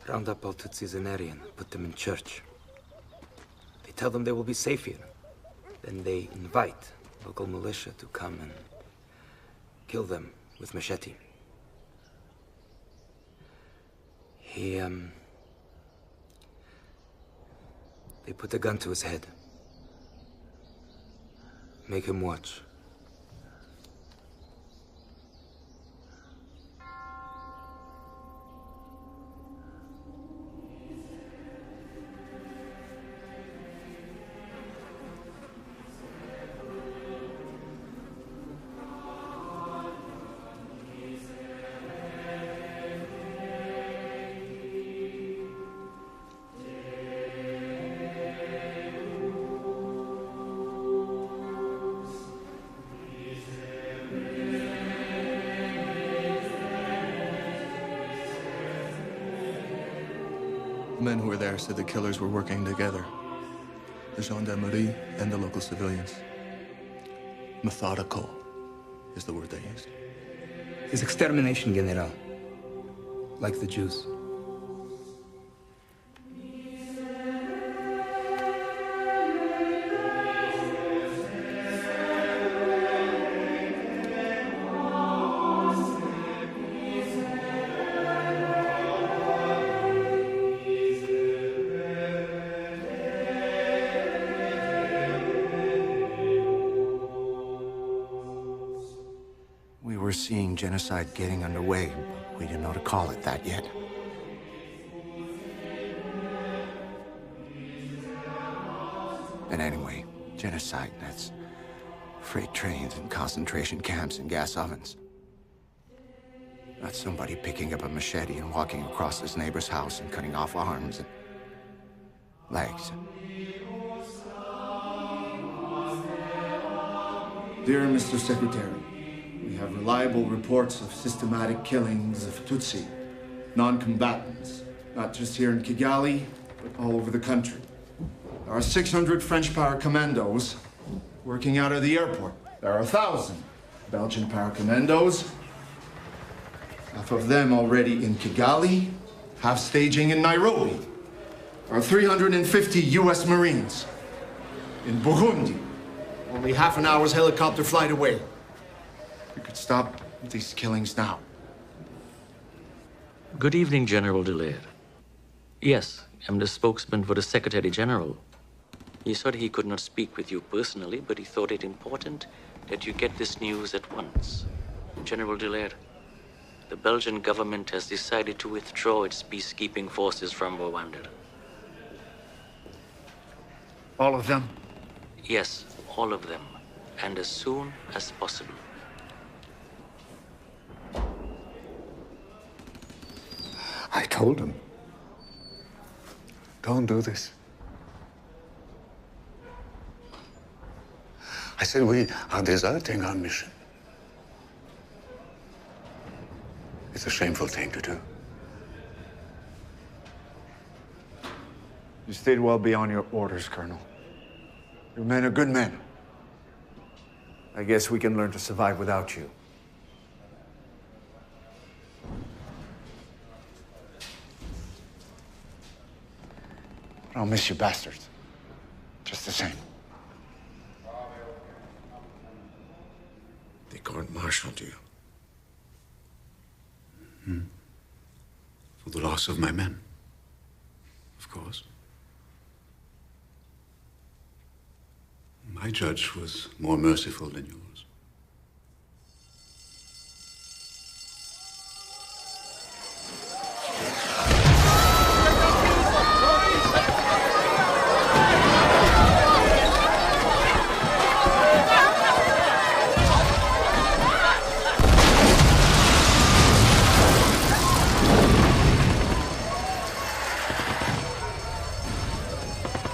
round up all Tutsis in area and put them in church. They tell them they will be safe here. Then they invite local militia to come and kill them with machete. They put a gun to his head. Make him watch. The men who were there said the killers were working together. The gendarmerie and the local civilians. Methodical is the word they used. His extermination, General. Like the Jews. We're seeing genocide getting underway, but we don't know to call it that yet. And anyway, genocide, that's freight trains and concentration camps and gas ovens. Not somebody picking up a machete and walking across his neighbor's house and cutting off arms and legs. Dear Mr. Secretary, we have reliable reports of systematic killings of Tutsi, non-combatants, not just here in Kigali, but all over the country. There are 600 French paracommandos working out of the airport. There are 1,000 Belgian paracommandos, half of them already in Kigali, half staging in Nairobi. There are 350 U.S. Marines in Burundi, only half an hour's helicopter flight away. We could stop these killings now. Good evening, General Dallaire. Yes, I'm the spokesman for the Secretary General. He said he could not speak with you personally, but he thought it important that you get this news at once. General Dallaire, the Belgian government has decided to withdraw its peacekeeping forces from Rwanda. All of them? Yes, all of them, and as soon as possible. told him, don't do this. I said, we are deserting our mission. It's a shameful thing to do. You stayed well beyond your orders, Colonel. Your men are good men. I guess we can learn to survive without you. I'll miss you bastards. Just the same. They court-martialed you. For the loss of my men, of course. My judge was more merciful than yours.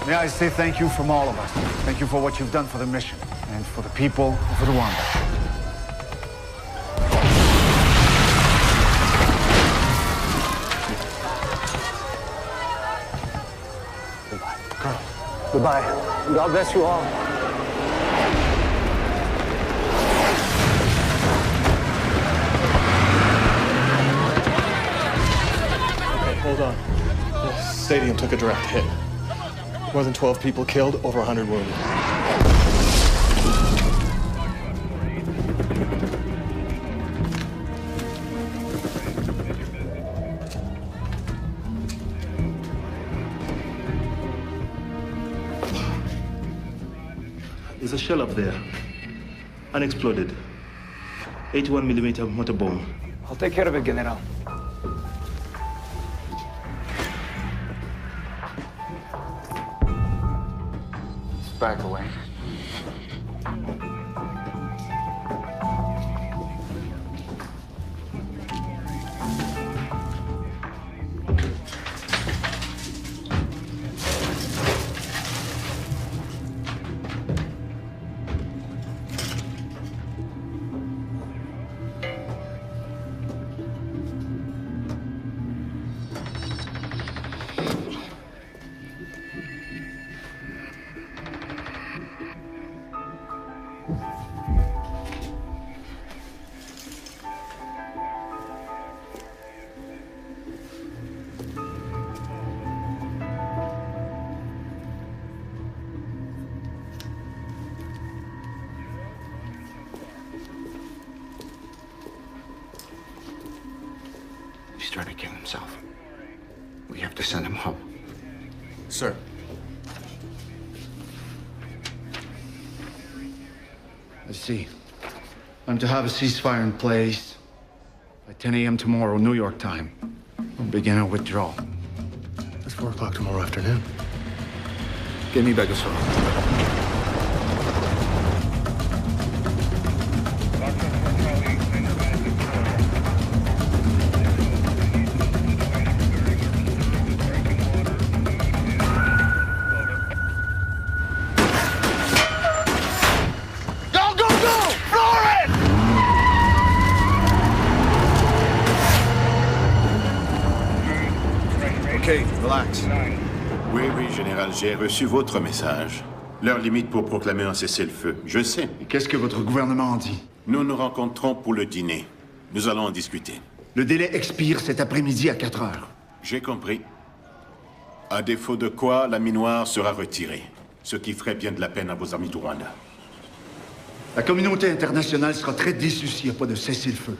May I say thank you from all of us. Thank you for what you've done for the mission, and for the people of Rwanda. Goodbye. God bless you all. Okay, hold on. The stadium took a direct hit. More than 12 people killed, over 100 wounded. There's a shell up there. Unexploded. 81mm mortar bomb. I'll take care of it, General. Back away. He's trying to kill himself. We have to send him home. Sir. I see. I'm to have a ceasefire in place by 10 a.m. tomorrow, New York time. We'll begin our withdrawal. It's 4 o'clock tomorrow afternoon. Get me Begoswara. OK, relax. Oui, Général, j'ai reçu votre message. L'heure limite pour proclamer un cessez-le-feu. Je sais. Et qu'est-ce que votre gouvernement en dit? Nous nous rencontrons pour le dîner. Nous allons en discuter. Le délai expire cet après-midi à 4 heures. J'ai compris. À défaut de quoi, la minoire sera retirée. Ce qui ferait bien de la peine à vos amis du Rwanda. La communauté internationale sera très déçue s'il n'y a pas de cessez-le-feu.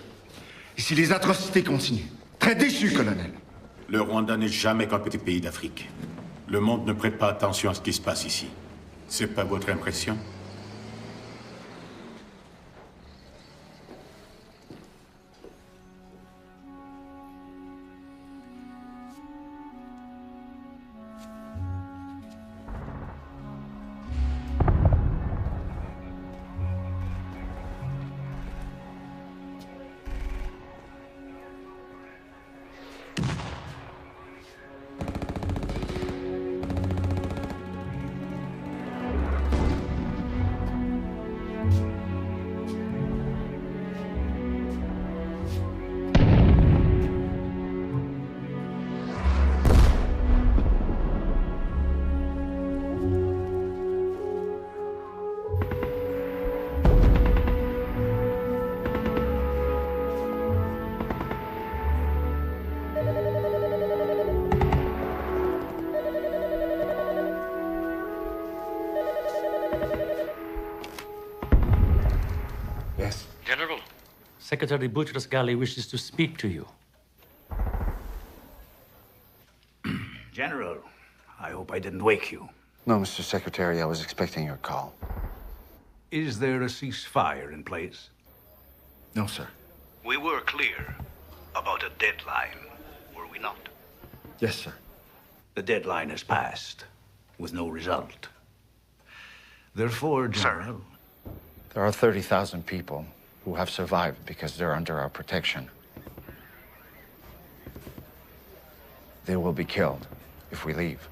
Et si les atrocités continuent. Très déçue, colonel. Le Rwanda n'est jamais qu'un petit pays d'Afrique. Le monde ne prête pas attention à ce qui se passe ici. C'est pas votre impression? Secretary Boutros Ghali wishes to speak to you. General, I hope I didn't wake you. No, Mr. Secretary, I was expecting your call. Is there a ceasefire in place? No, sir. We were clear about a deadline, were we not? Yes, sir. The deadline has passed, with no result. Therefore, General... There are 30,000 people who have survived because they're under our protection. They will be killed if we leave.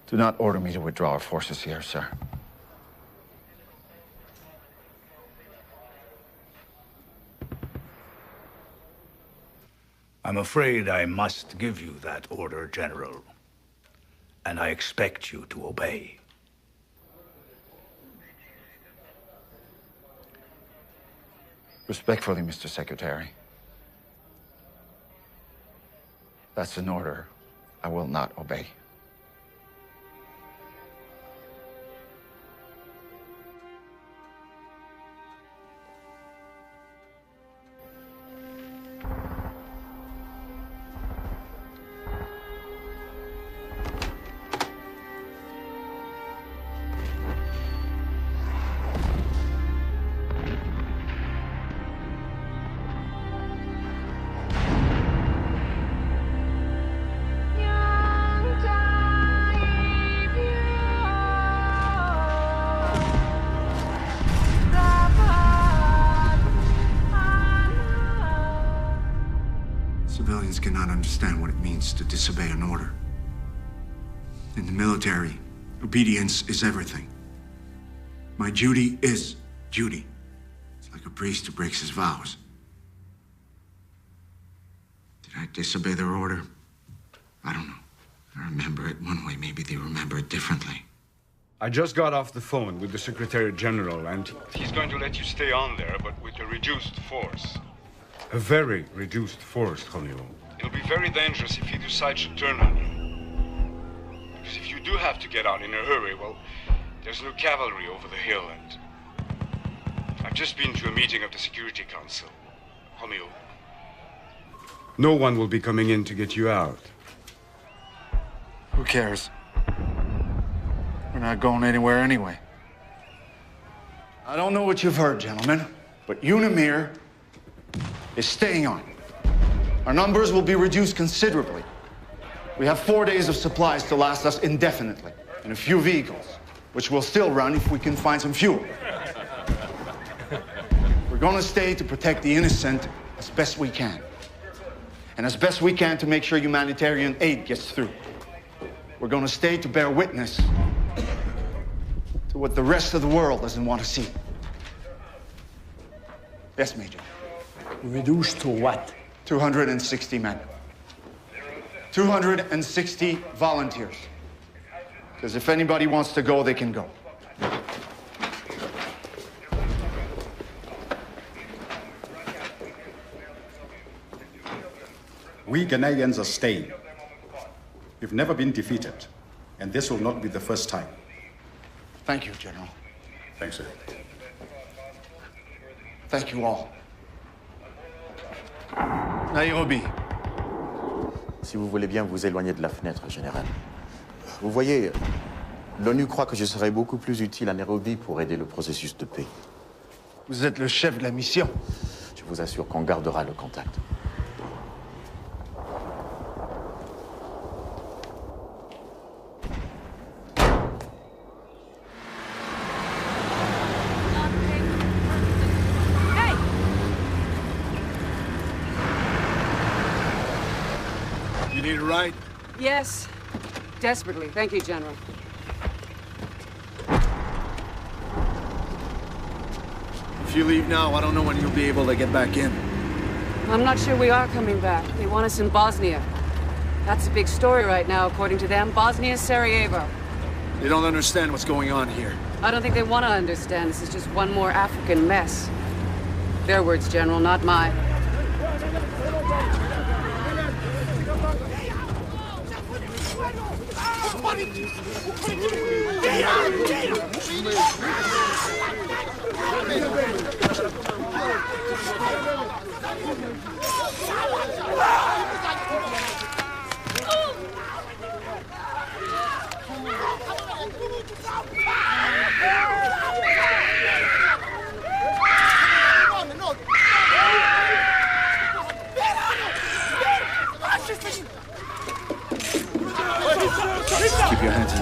Do not order me to withdraw our forces here, sir. I'm afraid I must give you that order, General. And I expect you to obey. Respectfully, Mr. Secretary. That's an order I will not obey. Civilians cannot understand what it means to disobey an order. In the military, obedience is everything. My duty is duty. It's like a priest who breaks his vows. Did I disobey their order? I don't know. I remember it one way, maybe they remember it differently. I just got off the phone with the Secretary General, and he's going to let you stay on there, but with a reduced force. A very reduced force, Romeo. It'll be very dangerous if he decides to turn on you. Because if you do have to get out in a hurry, well, there's no cavalry over the hill, and I've just been to a meeting of the Security Council. Romeo, no one will be coming in to get you out. Who cares? We're not going anywhere anyway. I don't know what you've heard, gentlemen, but Unimir is staying on. Our numbers will be reduced considerably. We have 4 days of supplies to last us indefinitely, and a few vehicles, which will still run if we can find some fuel. We're going to stay to protect the innocent as best we can. And as best we can to make sure humanitarian aid gets through. We're going to stay to bear witness to what the rest of the world doesn't want to see. Yes, Major. Reduced to what? 260 men. 260 volunteers. Because if anybody wants to go, they can go. We Ghanaians are staying. We've never been defeated, and this will not be the first time. Thank you, General. Thanks, sir. Thank you all. Nairobi. Si vous voulez bien vous éloigner de la fenêtre, Général. Vous voyez, l'ONU croit que je serais beaucoup plus utile à Nairobi pour aider le processus de paix. Vous êtes le chef de la mission. Je vous assure qu'on gardera le contact. You need a ride? Yes. Desperately. Thank you, General. If you leave now, I don't know when you'll be able to get back in. I'm not sure we are coming back. They want us in Bosnia. That's a big story right now, according to them. Bosnia's Sarajevo. They don't understand what's going on here. I don't think they want to understand. This is just one more African mess. Their words, General, not mine.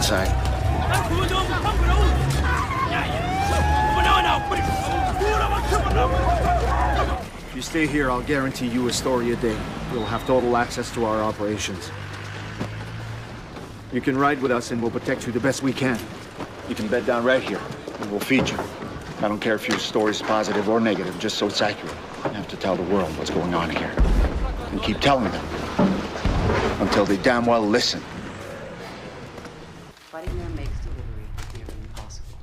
inside. If you stay here, I'll guarantee you a story a day. You'll have total access to our operations. You can ride with us and we'll protect you the best we can. You can bed down right here and we'll feed you. I don't care if your story's positive or negative, just so it's accurate. You have to tell the world what's going on here. And keep telling them. Until they damn well listen. Fighting there makes delivery nearly impossible.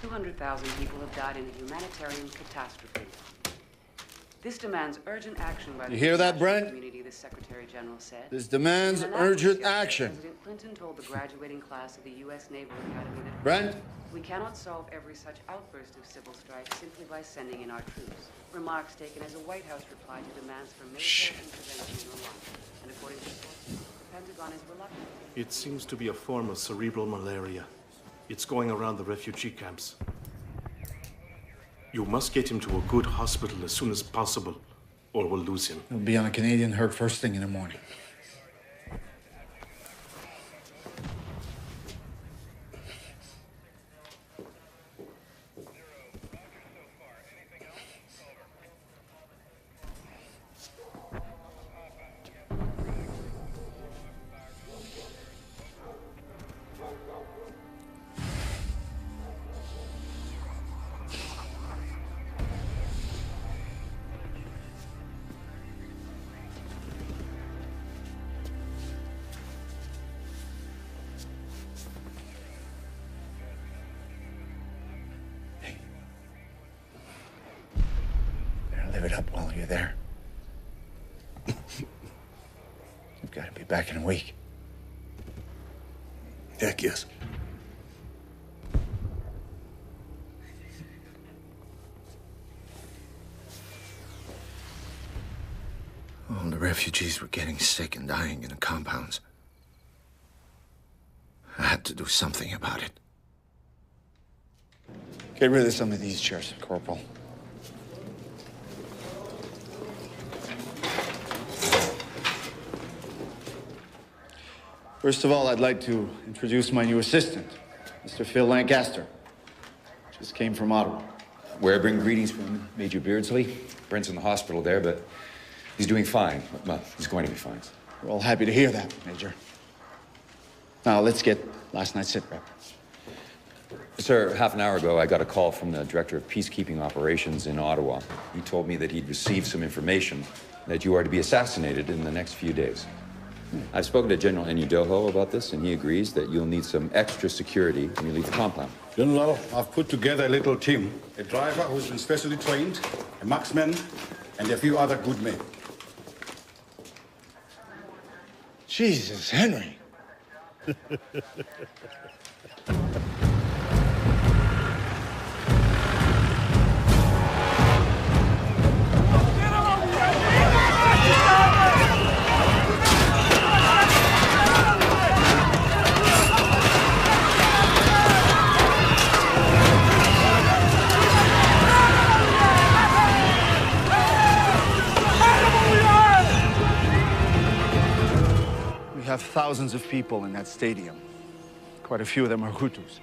200,000 people have died in a humanitarian catastrophe. This demands urgent action by the You hear that, Brent? community, the Secretary General said. This demands urgent action. President Clinton told the graduating class of the U.S. Naval Academy that Brent? we cannot solve every such outburst of civil strife simply by sending in our troops. Remarks taken as a White House reply to demands for military intervention in Iraq. And according to sources, the Pentagon is reluctant. It seems to be a form of cerebral malaria. It's going around the refugee camps. You must get him to a good hospital as soon as possible, or we'll lose him. He'll be on a Canadian herd first thing in the morning. Live it up while you're there. You've got to be back in a week. Heck yes. All the refugees were getting sick and dying in the compounds. I had to do something about it. Get rid of some of these chairs, Corporal. First of all, I'd like to introduce my new assistant, Mr. Phil Lancaster. Just came from Ottawa. Where I bring greetings from Major Beardsley. Brent's in the hospital there, but he's doing fine. Well, he's going to be fine. We're all happy to hear that, Major. Now, let's get last night's sit rep. Sir, half an hour ago, I got a call from the Director of Peacekeeping Operations in Ottawa. He told me that he'd received some information that you are to be assassinated in the next few days. I've spoken to General Enudoho about this, and he agrees that you'll need some extra security when you leave the compound. General, I've put together a little team. A driver who's been specially trained, a marksman, and a few other good men. Jesus, Henry. We have thousands of people in that stadium. Quite a few of them are Hutus.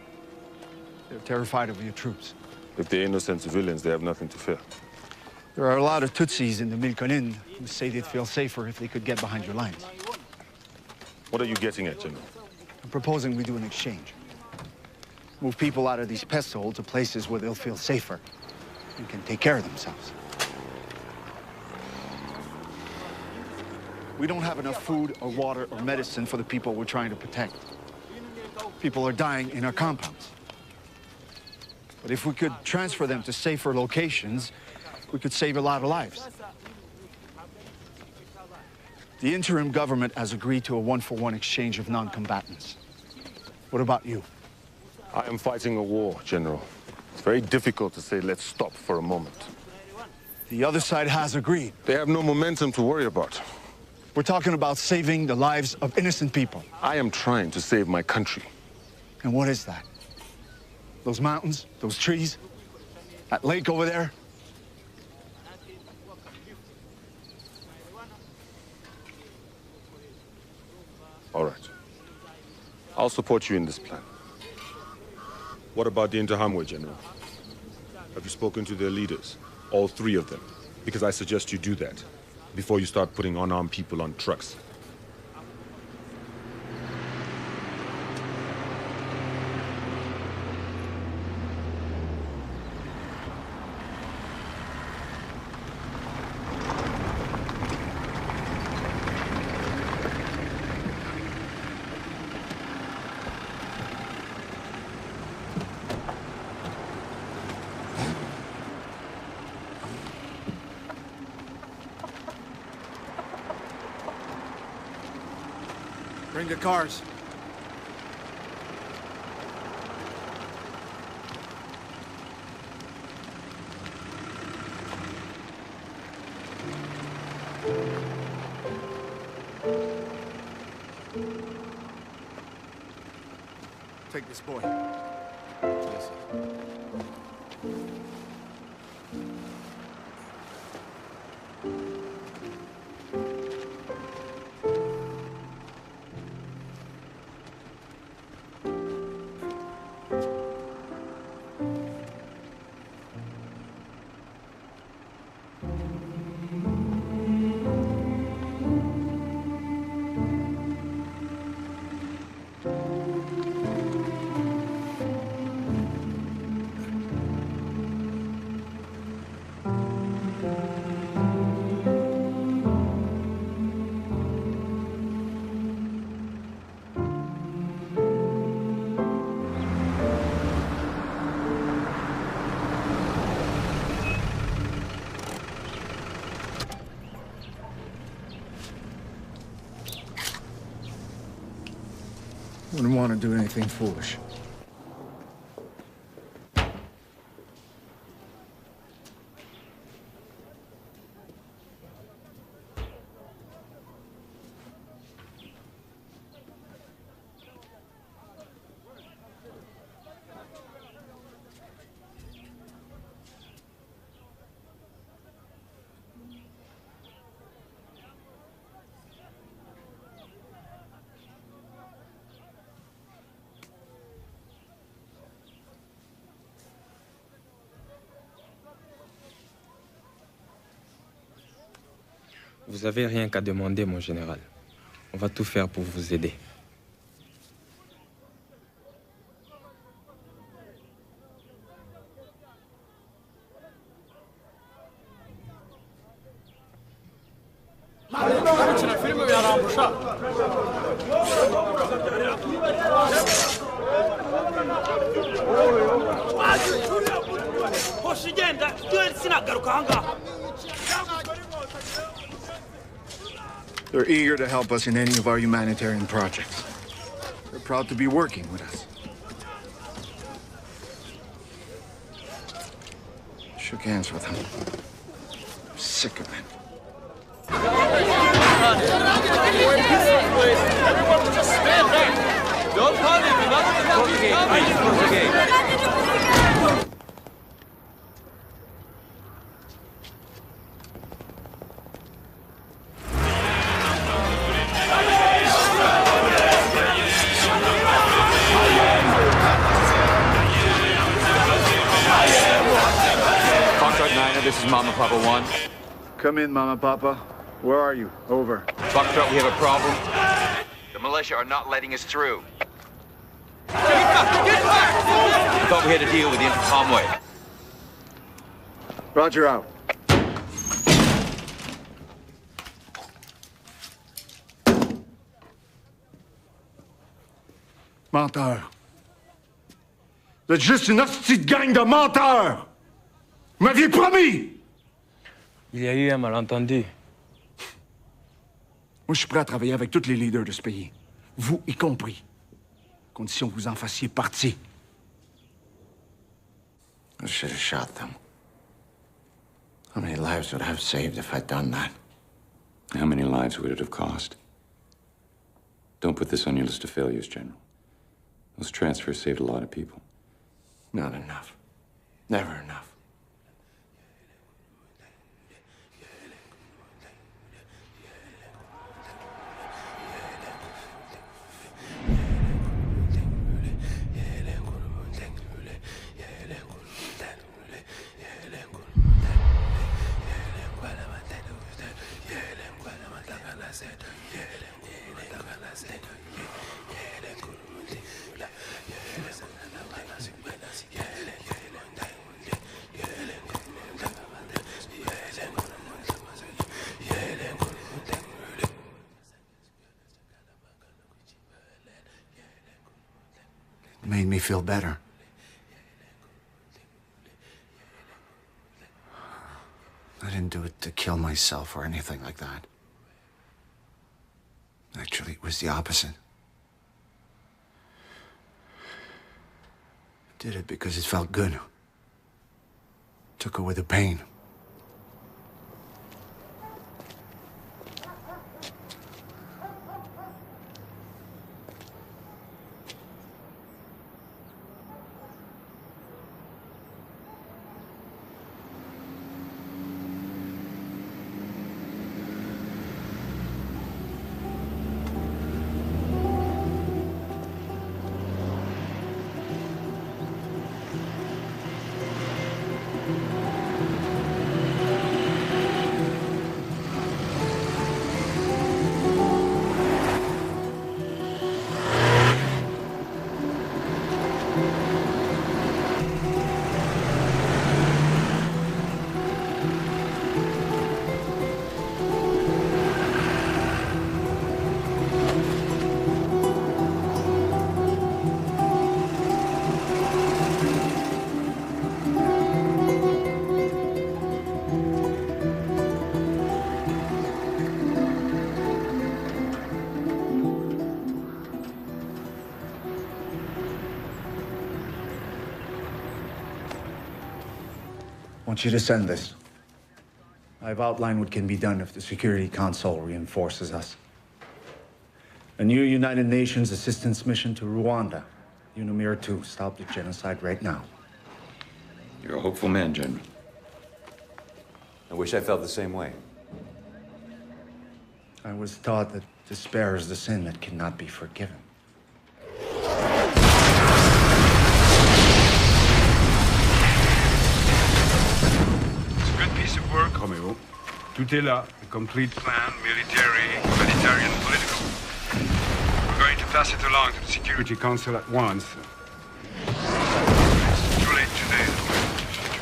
They're terrified of your troops. If they're innocent civilians, they have nothing to fear. There are a lot of Tutsis in the Mille-Collines who say they'd feel safer if they could get behind your lines. What are you getting at, General? I'm proposing we do an exchange. Move people out of these pest holes to places where they'll feel safer and can take care of themselves. We don't have enough food or water or medicine for the people we're trying to protect. People are dying in our compounds. But if we could transfer them to safer locations, we could save a lot of lives. The interim government has agreed to a one-for-one exchange of non-combatants. What about you? I am fighting a war, General. It's very difficult to say, let's stop for a moment. The other side has agreed. They have no momentum to worry about. We're talking about saving the lives of innocent people. I am trying to save my country. And what is that? Those mountains, those trees, that lake over there? All right. I'll support you in this plan. What about the Interahamwe, General? Have you spoken to their leaders? All three of them? Because I suggest you do that before you start putting unarmed people on trucks. Bring the cars. Take this boy. Yes, sir. Wouldn't want to do anything foolish. Vous n'avez rien qu'à demander, mon général. On va tout faire pour vous aider. They're eager to help us in any of our humanitarian projects. They're proud to be working with us. Shook hands with them. I'm sick of it. Everyone just stand back! Don't panic! Close the gate. Close the gate. This is Mama Papa 1. Come in, Mama Papa. Where are you? Over. Foxtrot, we have a problem. The militia are not letting us through. I thought we had a deal with the Interahamwe. Roger out. Menteurs. Vous êtes juste une hostie de gang de menteurs! Vous m'aviez promis! Il y a eu un malentendu. Moi, je suis prêt à travailler avec tous les leaders de ce pays. Vous y compris. À condition que vous en fassiez partie. I should have shot them. How many lives would I have saved if I'd done that? How many lives would it have cost? Don't put this on your list of failures, General. Those transfers saved a lot of people. Not enough. Never enough. It made me feel better. I didn't do it to kill myself or anything like that. Actually, it was the opposite. I did it because it felt good. Took away the pain. I want you to send this. I've outlined what can be done if the Security Council reinforces us. A new United Nations assistance mission to Rwanda. UNAMIR 2, stop the genocide right now. You're a hopeful man, General. I wish I felt the same way. I was taught that despair is the sin that cannot be forgiven. Romeo. Tout est là. A complete plan, military, humanitarian, political. We're going to pass it along to the Security Council at once. It's too late today.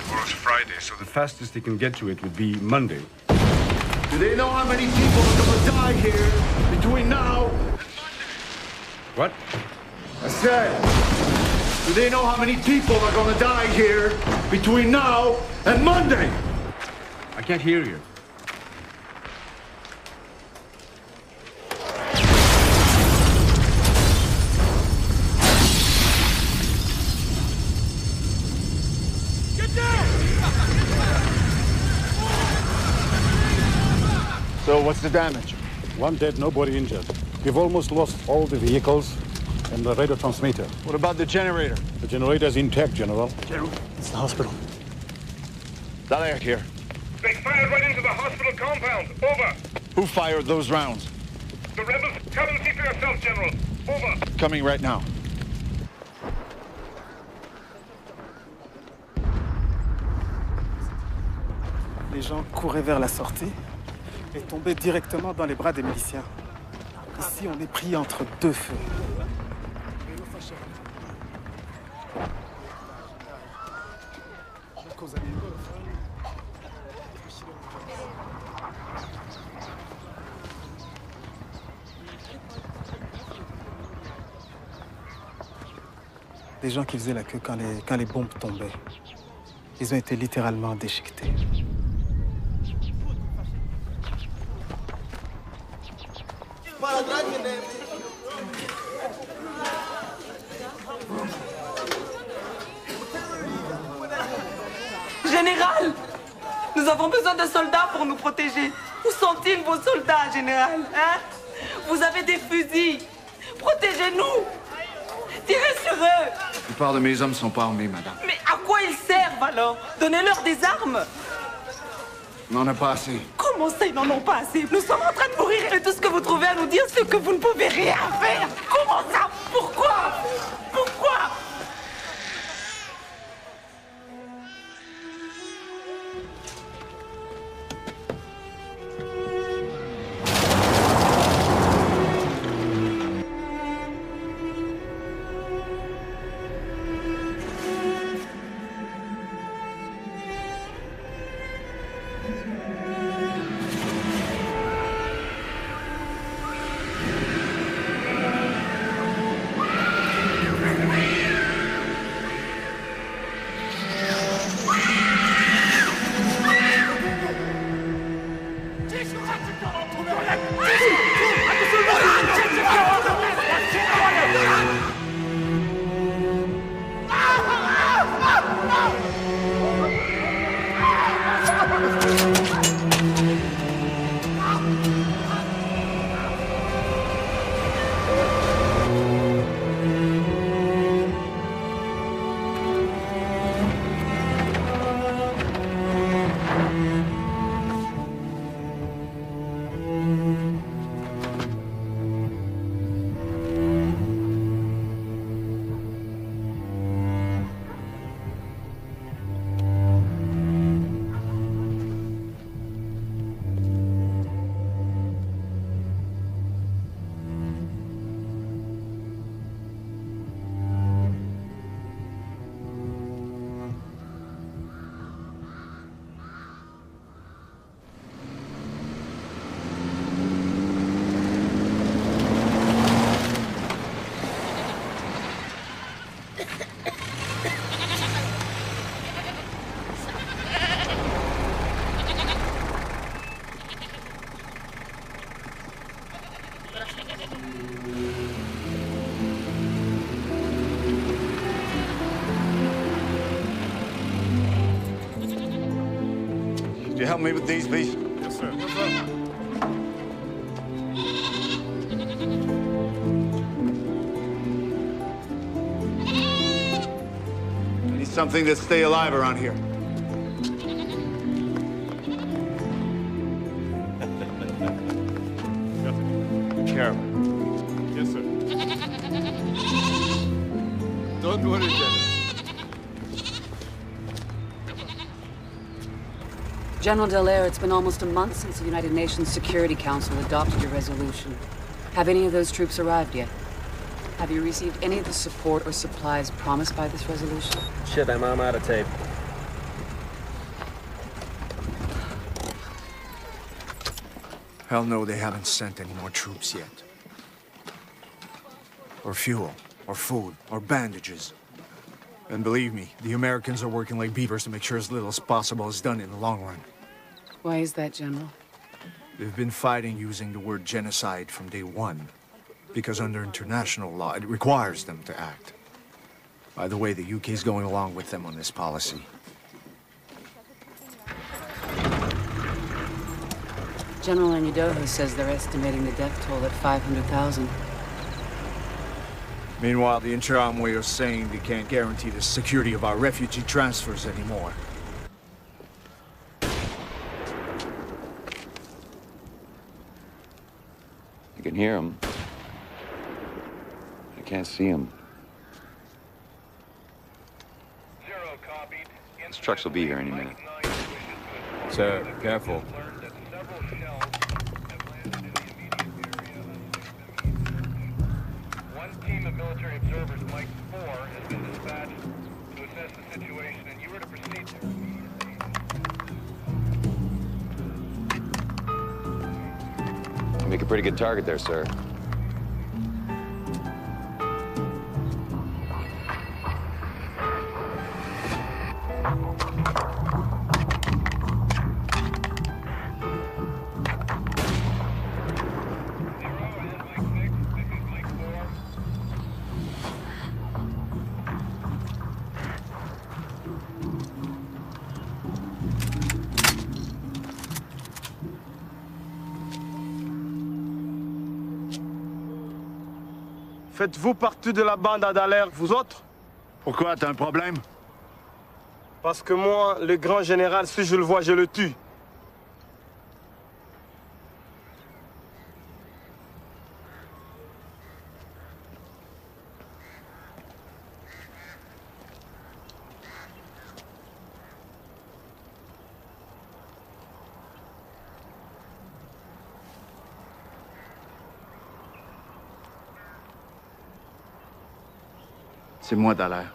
Tomorrow's Friday, so the fastest they can get to it would be Monday. Do they know how many people are gonna die here between now? What? I said, do they know how many people are gonna die here between now and Monday? I can't hear you. So what's the damage? One dead, nobody injured. We've almost lost all the vehicles and the radio transmitter. What about the generator? The generator's intact, General. General, it's the hospital. Dallaire here. They fired right into the hospital compound. Over. Who fired those rounds? The rebels. Come and see for yourself, General. Over. Coming right now. Les gens couraient vers la sortie et tombaient directement dans les bras des miliciens. Ici, on est pris entre deux feux. Des gens qui faisaient la queue quand les bombes tombaient. Ils ont été littéralement déchiquetés. Général! Nous avons besoin de soldats pour nous protéger. Où sont-ils, vos soldats, Général? Hein? Vous avez des fusils. Protégez-nous! Tirez sur eux! La plupart de mes hommes sont pas armés, madame. Mais à quoi ils servent alors? Donnez-leur des armes! On n'en a pas assez. Comment ça, ils n'en ont pas assez? Nous sommes en train de mourir et tout ce que vous trouvez à nous dire, c'est que vous ne pouvez rien faire! Comment ça? Pourquoi? Pourquoi? Could you help me with these, please? Yes, sir. I need something to stay alive around here. Careful. Yes, sir. Don't worry, General. General Dallaire, it's been almost a month since the United Nations Security Council adopted your resolution. Have any of those troops arrived yet? Have you received any of the support or supplies promised by this resolution? Shit, I'm out of tape. Hell no, they haven't sent any more troops yet. Or fuel, or food, or bandages. And believe me, the Americans are working like beavers to make sure as little as possible is done in the long run. Why is that, General? They've been fighting using the word genocide from day one. Because under international law, it requires them to act. By the way, the UK's going along with them on this policy. General Añidojo says they're estimating the death toll at 500,000. Meanwhile, the Interahamwe are saying they can't guarantee the security of our refugee transfers anymore. You can hear them. I can't see them. These trucks will be here any minute. Sir, careful. Team of military observers, Mike 4, has been dispatched to assess the situation, and you are to proceed You make a pretty good target there, sir. Faites-vous partie de la bande à Dallaire, vous autres? Pourquoi? T'as un problème? Parce que moi, le grand général, si je le vois, je le tue. C'est moi, Dallaire.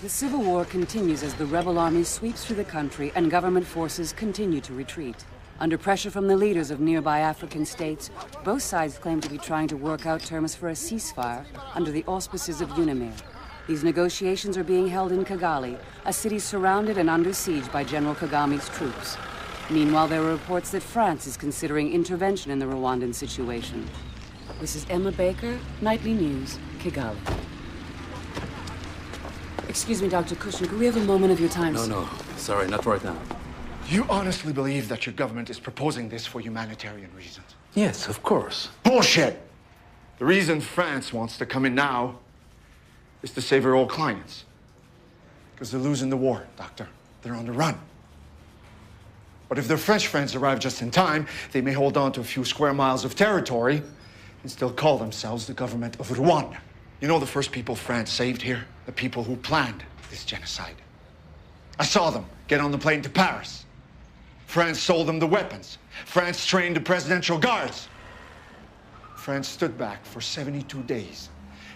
The civil war continues as the rebel army sweeps through the country and government forces continue to retreat. Under pressure from the leaders of nearby African states, both sides claim to be trying to work out terms for a ceasefire under the auspices of UNAMIR. These negotiations are being held in Kigali, a city surrounded and under siege by General Kagame's troops. Meanwhile, there are reports that France is considering intervention in the Rwandan situation. This is Emma Baker, Nightly News, Kigali. Excuse me, Dr. Cushing, could we have a moment of your time? No. Sorry, not right now. Do you honestly believe that your government is proposing this for humanitarian reasons? Yes, of course. Bullshit! The reason France wants to come in now is to save her old clients. Because they're losing the war, Doctor. They're on the run. But if their French friends arrive just in time, they may hold on to a few square miles of territory and still call themselves the government of Rwanda. You know the first people France saved here? The people who planned this genocide. I saw them get on the plane to Paris. France sold them the weapons. France trained the presidential guards. France stood back for 72 days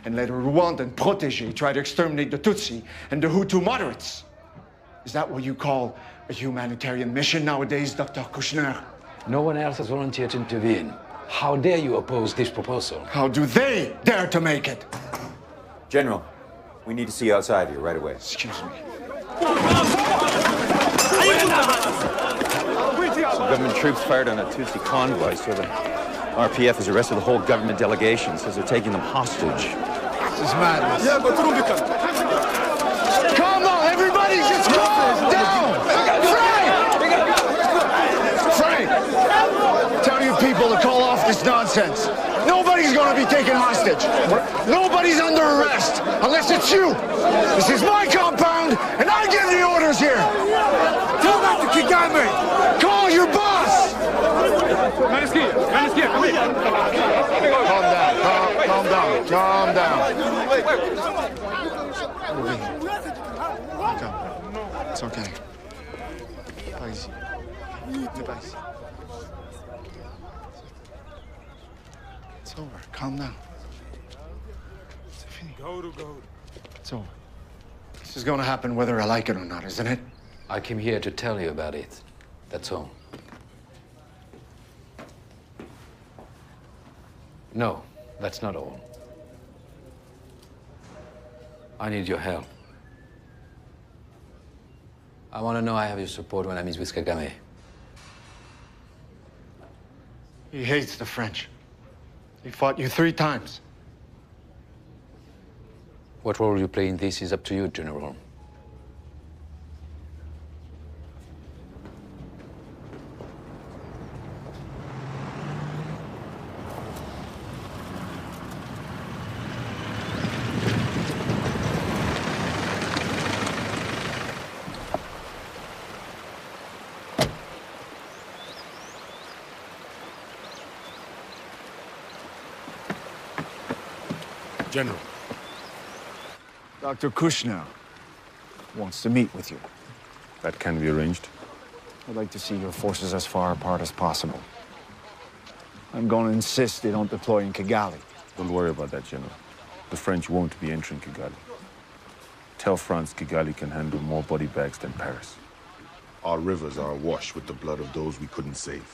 and let a Rwandan protégé try to exterminate the Tutsi and the Hutu moderates. Is that what you call a humanitarian mission nowadays, Dr. Kushner? No one else has volunteered to intervene. How dare you oppose this proposal? How do they dare to make it? General, we need to see you outside here right away. Excuse me. Some government troops fired on a Tutsi convoy, so the RPF has arrested the whole government delegation, says they're taking them hostage. This is madness. Calm down, everybody, just calm down! Frank! Tell you people to call off this nonsense. Nobody's gonna be taken hostage. Nobody's under arrest, unless it's you. This is my compound, and I give the orders here. Tell that to Kigame. Call your boss. Calm down, calm down. It's okay. Pas ici. N'est pas ici. It's over. Calm down. It's over. This is going to happen whether I like it or not, isn't it? I came here to tell you about it. That's all. No, that's not all. I need your help. I want to know I have your support when I meet with Kagame. He hates the French. He fought you 3 times. What role you play in this is up to you, General. General. Dr. Kushner wants to meet with you. That can be arranged. I'd like to see your forces as far apart as possible. I'm going to insist they don't deploy in Kigali. Don't worry about that, General. The French won't be entering Kigali. Tell France Kigali can handle more body bags than Paris. Our rivers are awash with the blood of those we couldn't save.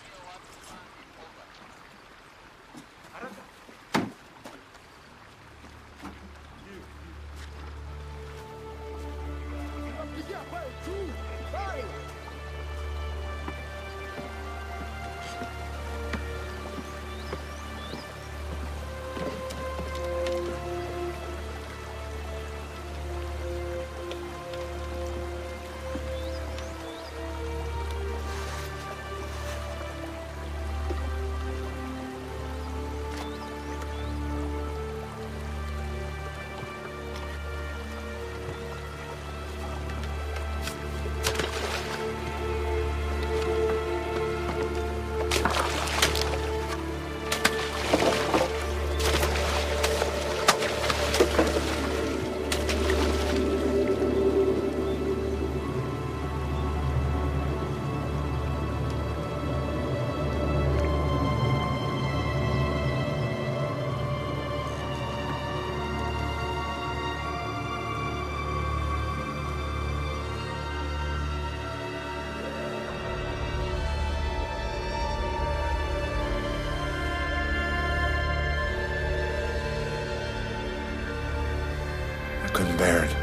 Couldn't bear it.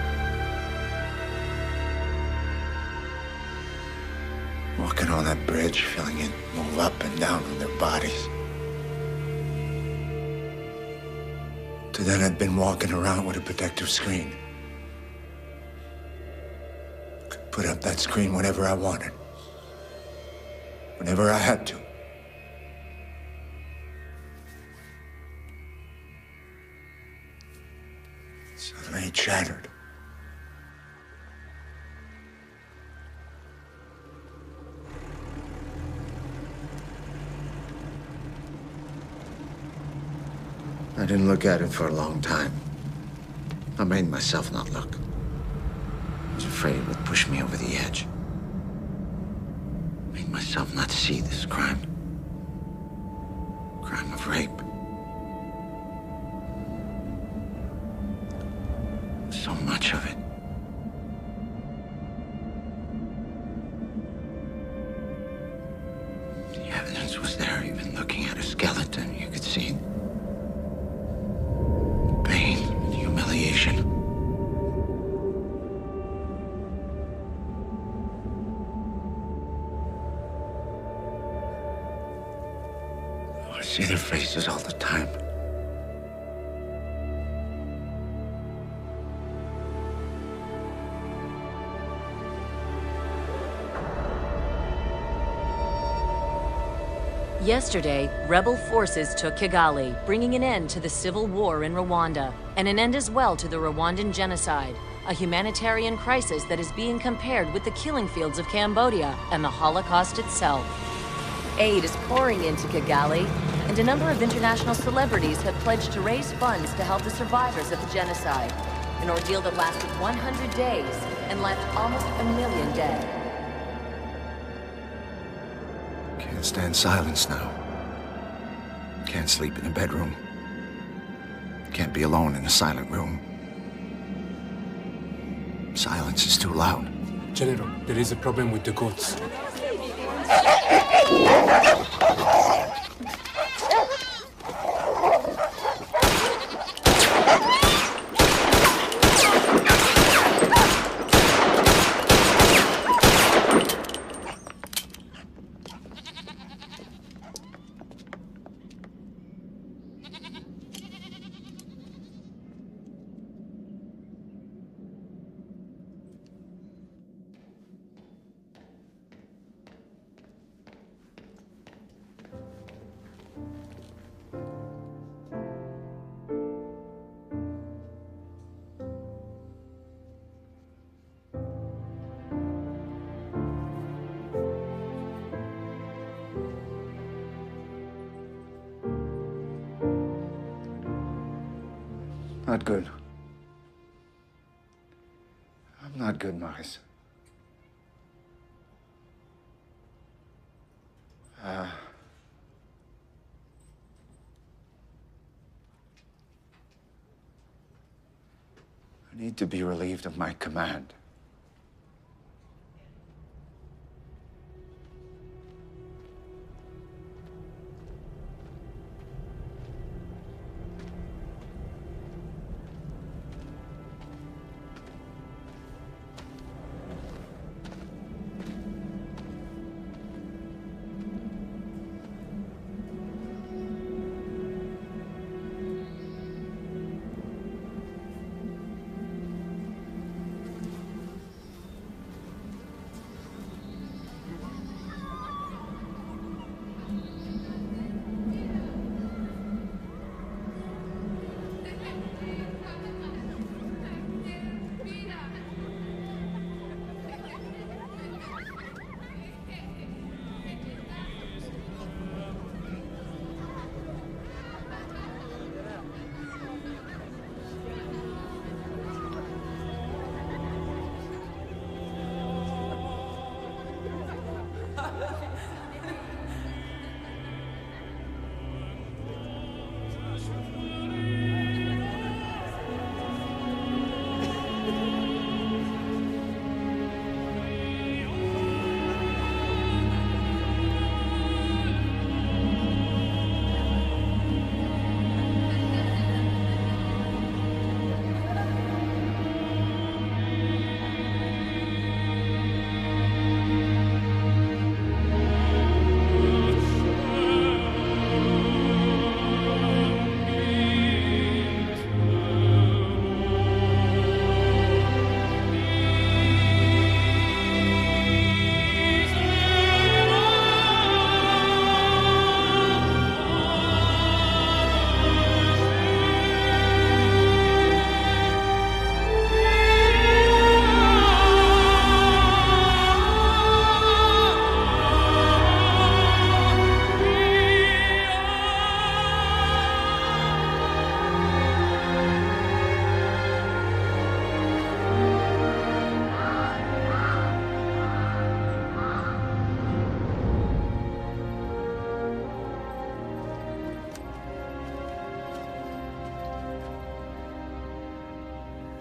Walking on that bridge, feeling it move up and down on their bodies. To then I'd been walking around with a protective screen. Could put up that screen whenever I wanted. Whenever I had to. Suddenly it shattered. I didn't look at it for a long time. I made myself not look. I was afraid it would push me over the edge. Made myself not see this crime. Crime of rape. So much of it. The evidence was there. Even looking at a skeleton, you could see pain, humiliation. I see their faces all the time. Yesterday, rebel forces took Kigali, bringing an end to the civil war in Rwanda, and an end as well to the Rwandan genocide, a humanitarian crisis that is being compared with the killing fields of Cambodia and the Holocaust itself. Aid is pouring into Kigali, and a number of international celebrities have pledged to raise funds to help the survivors of the genocide, an ordeal that lasted 100 days and left almost 1 million dead. Can't stand silence now. Can't sleep in a bedroom. Can't be alone in a silent room. Silence is too loud. General, there is a problem with the goats. Not good. I'm not good, Maurice. I need to be relieved of my command.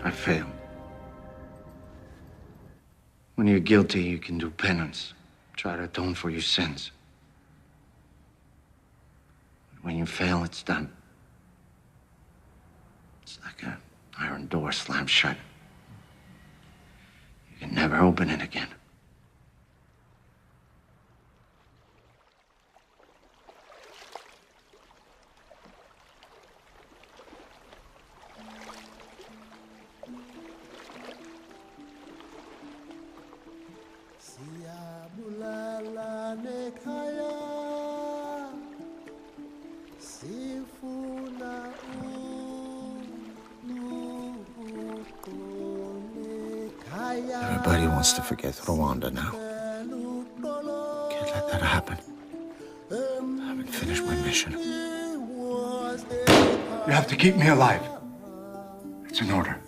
I failed. When you're guilty, you can do penance, try to atone for your sins. But when you fail, it's done. It's like an iron door slammed shut. You can never open it again. Everybody wants to forget Rwanda now. Can't let that happen. I haven't finished my mission. You have to keep me alive. It's an order.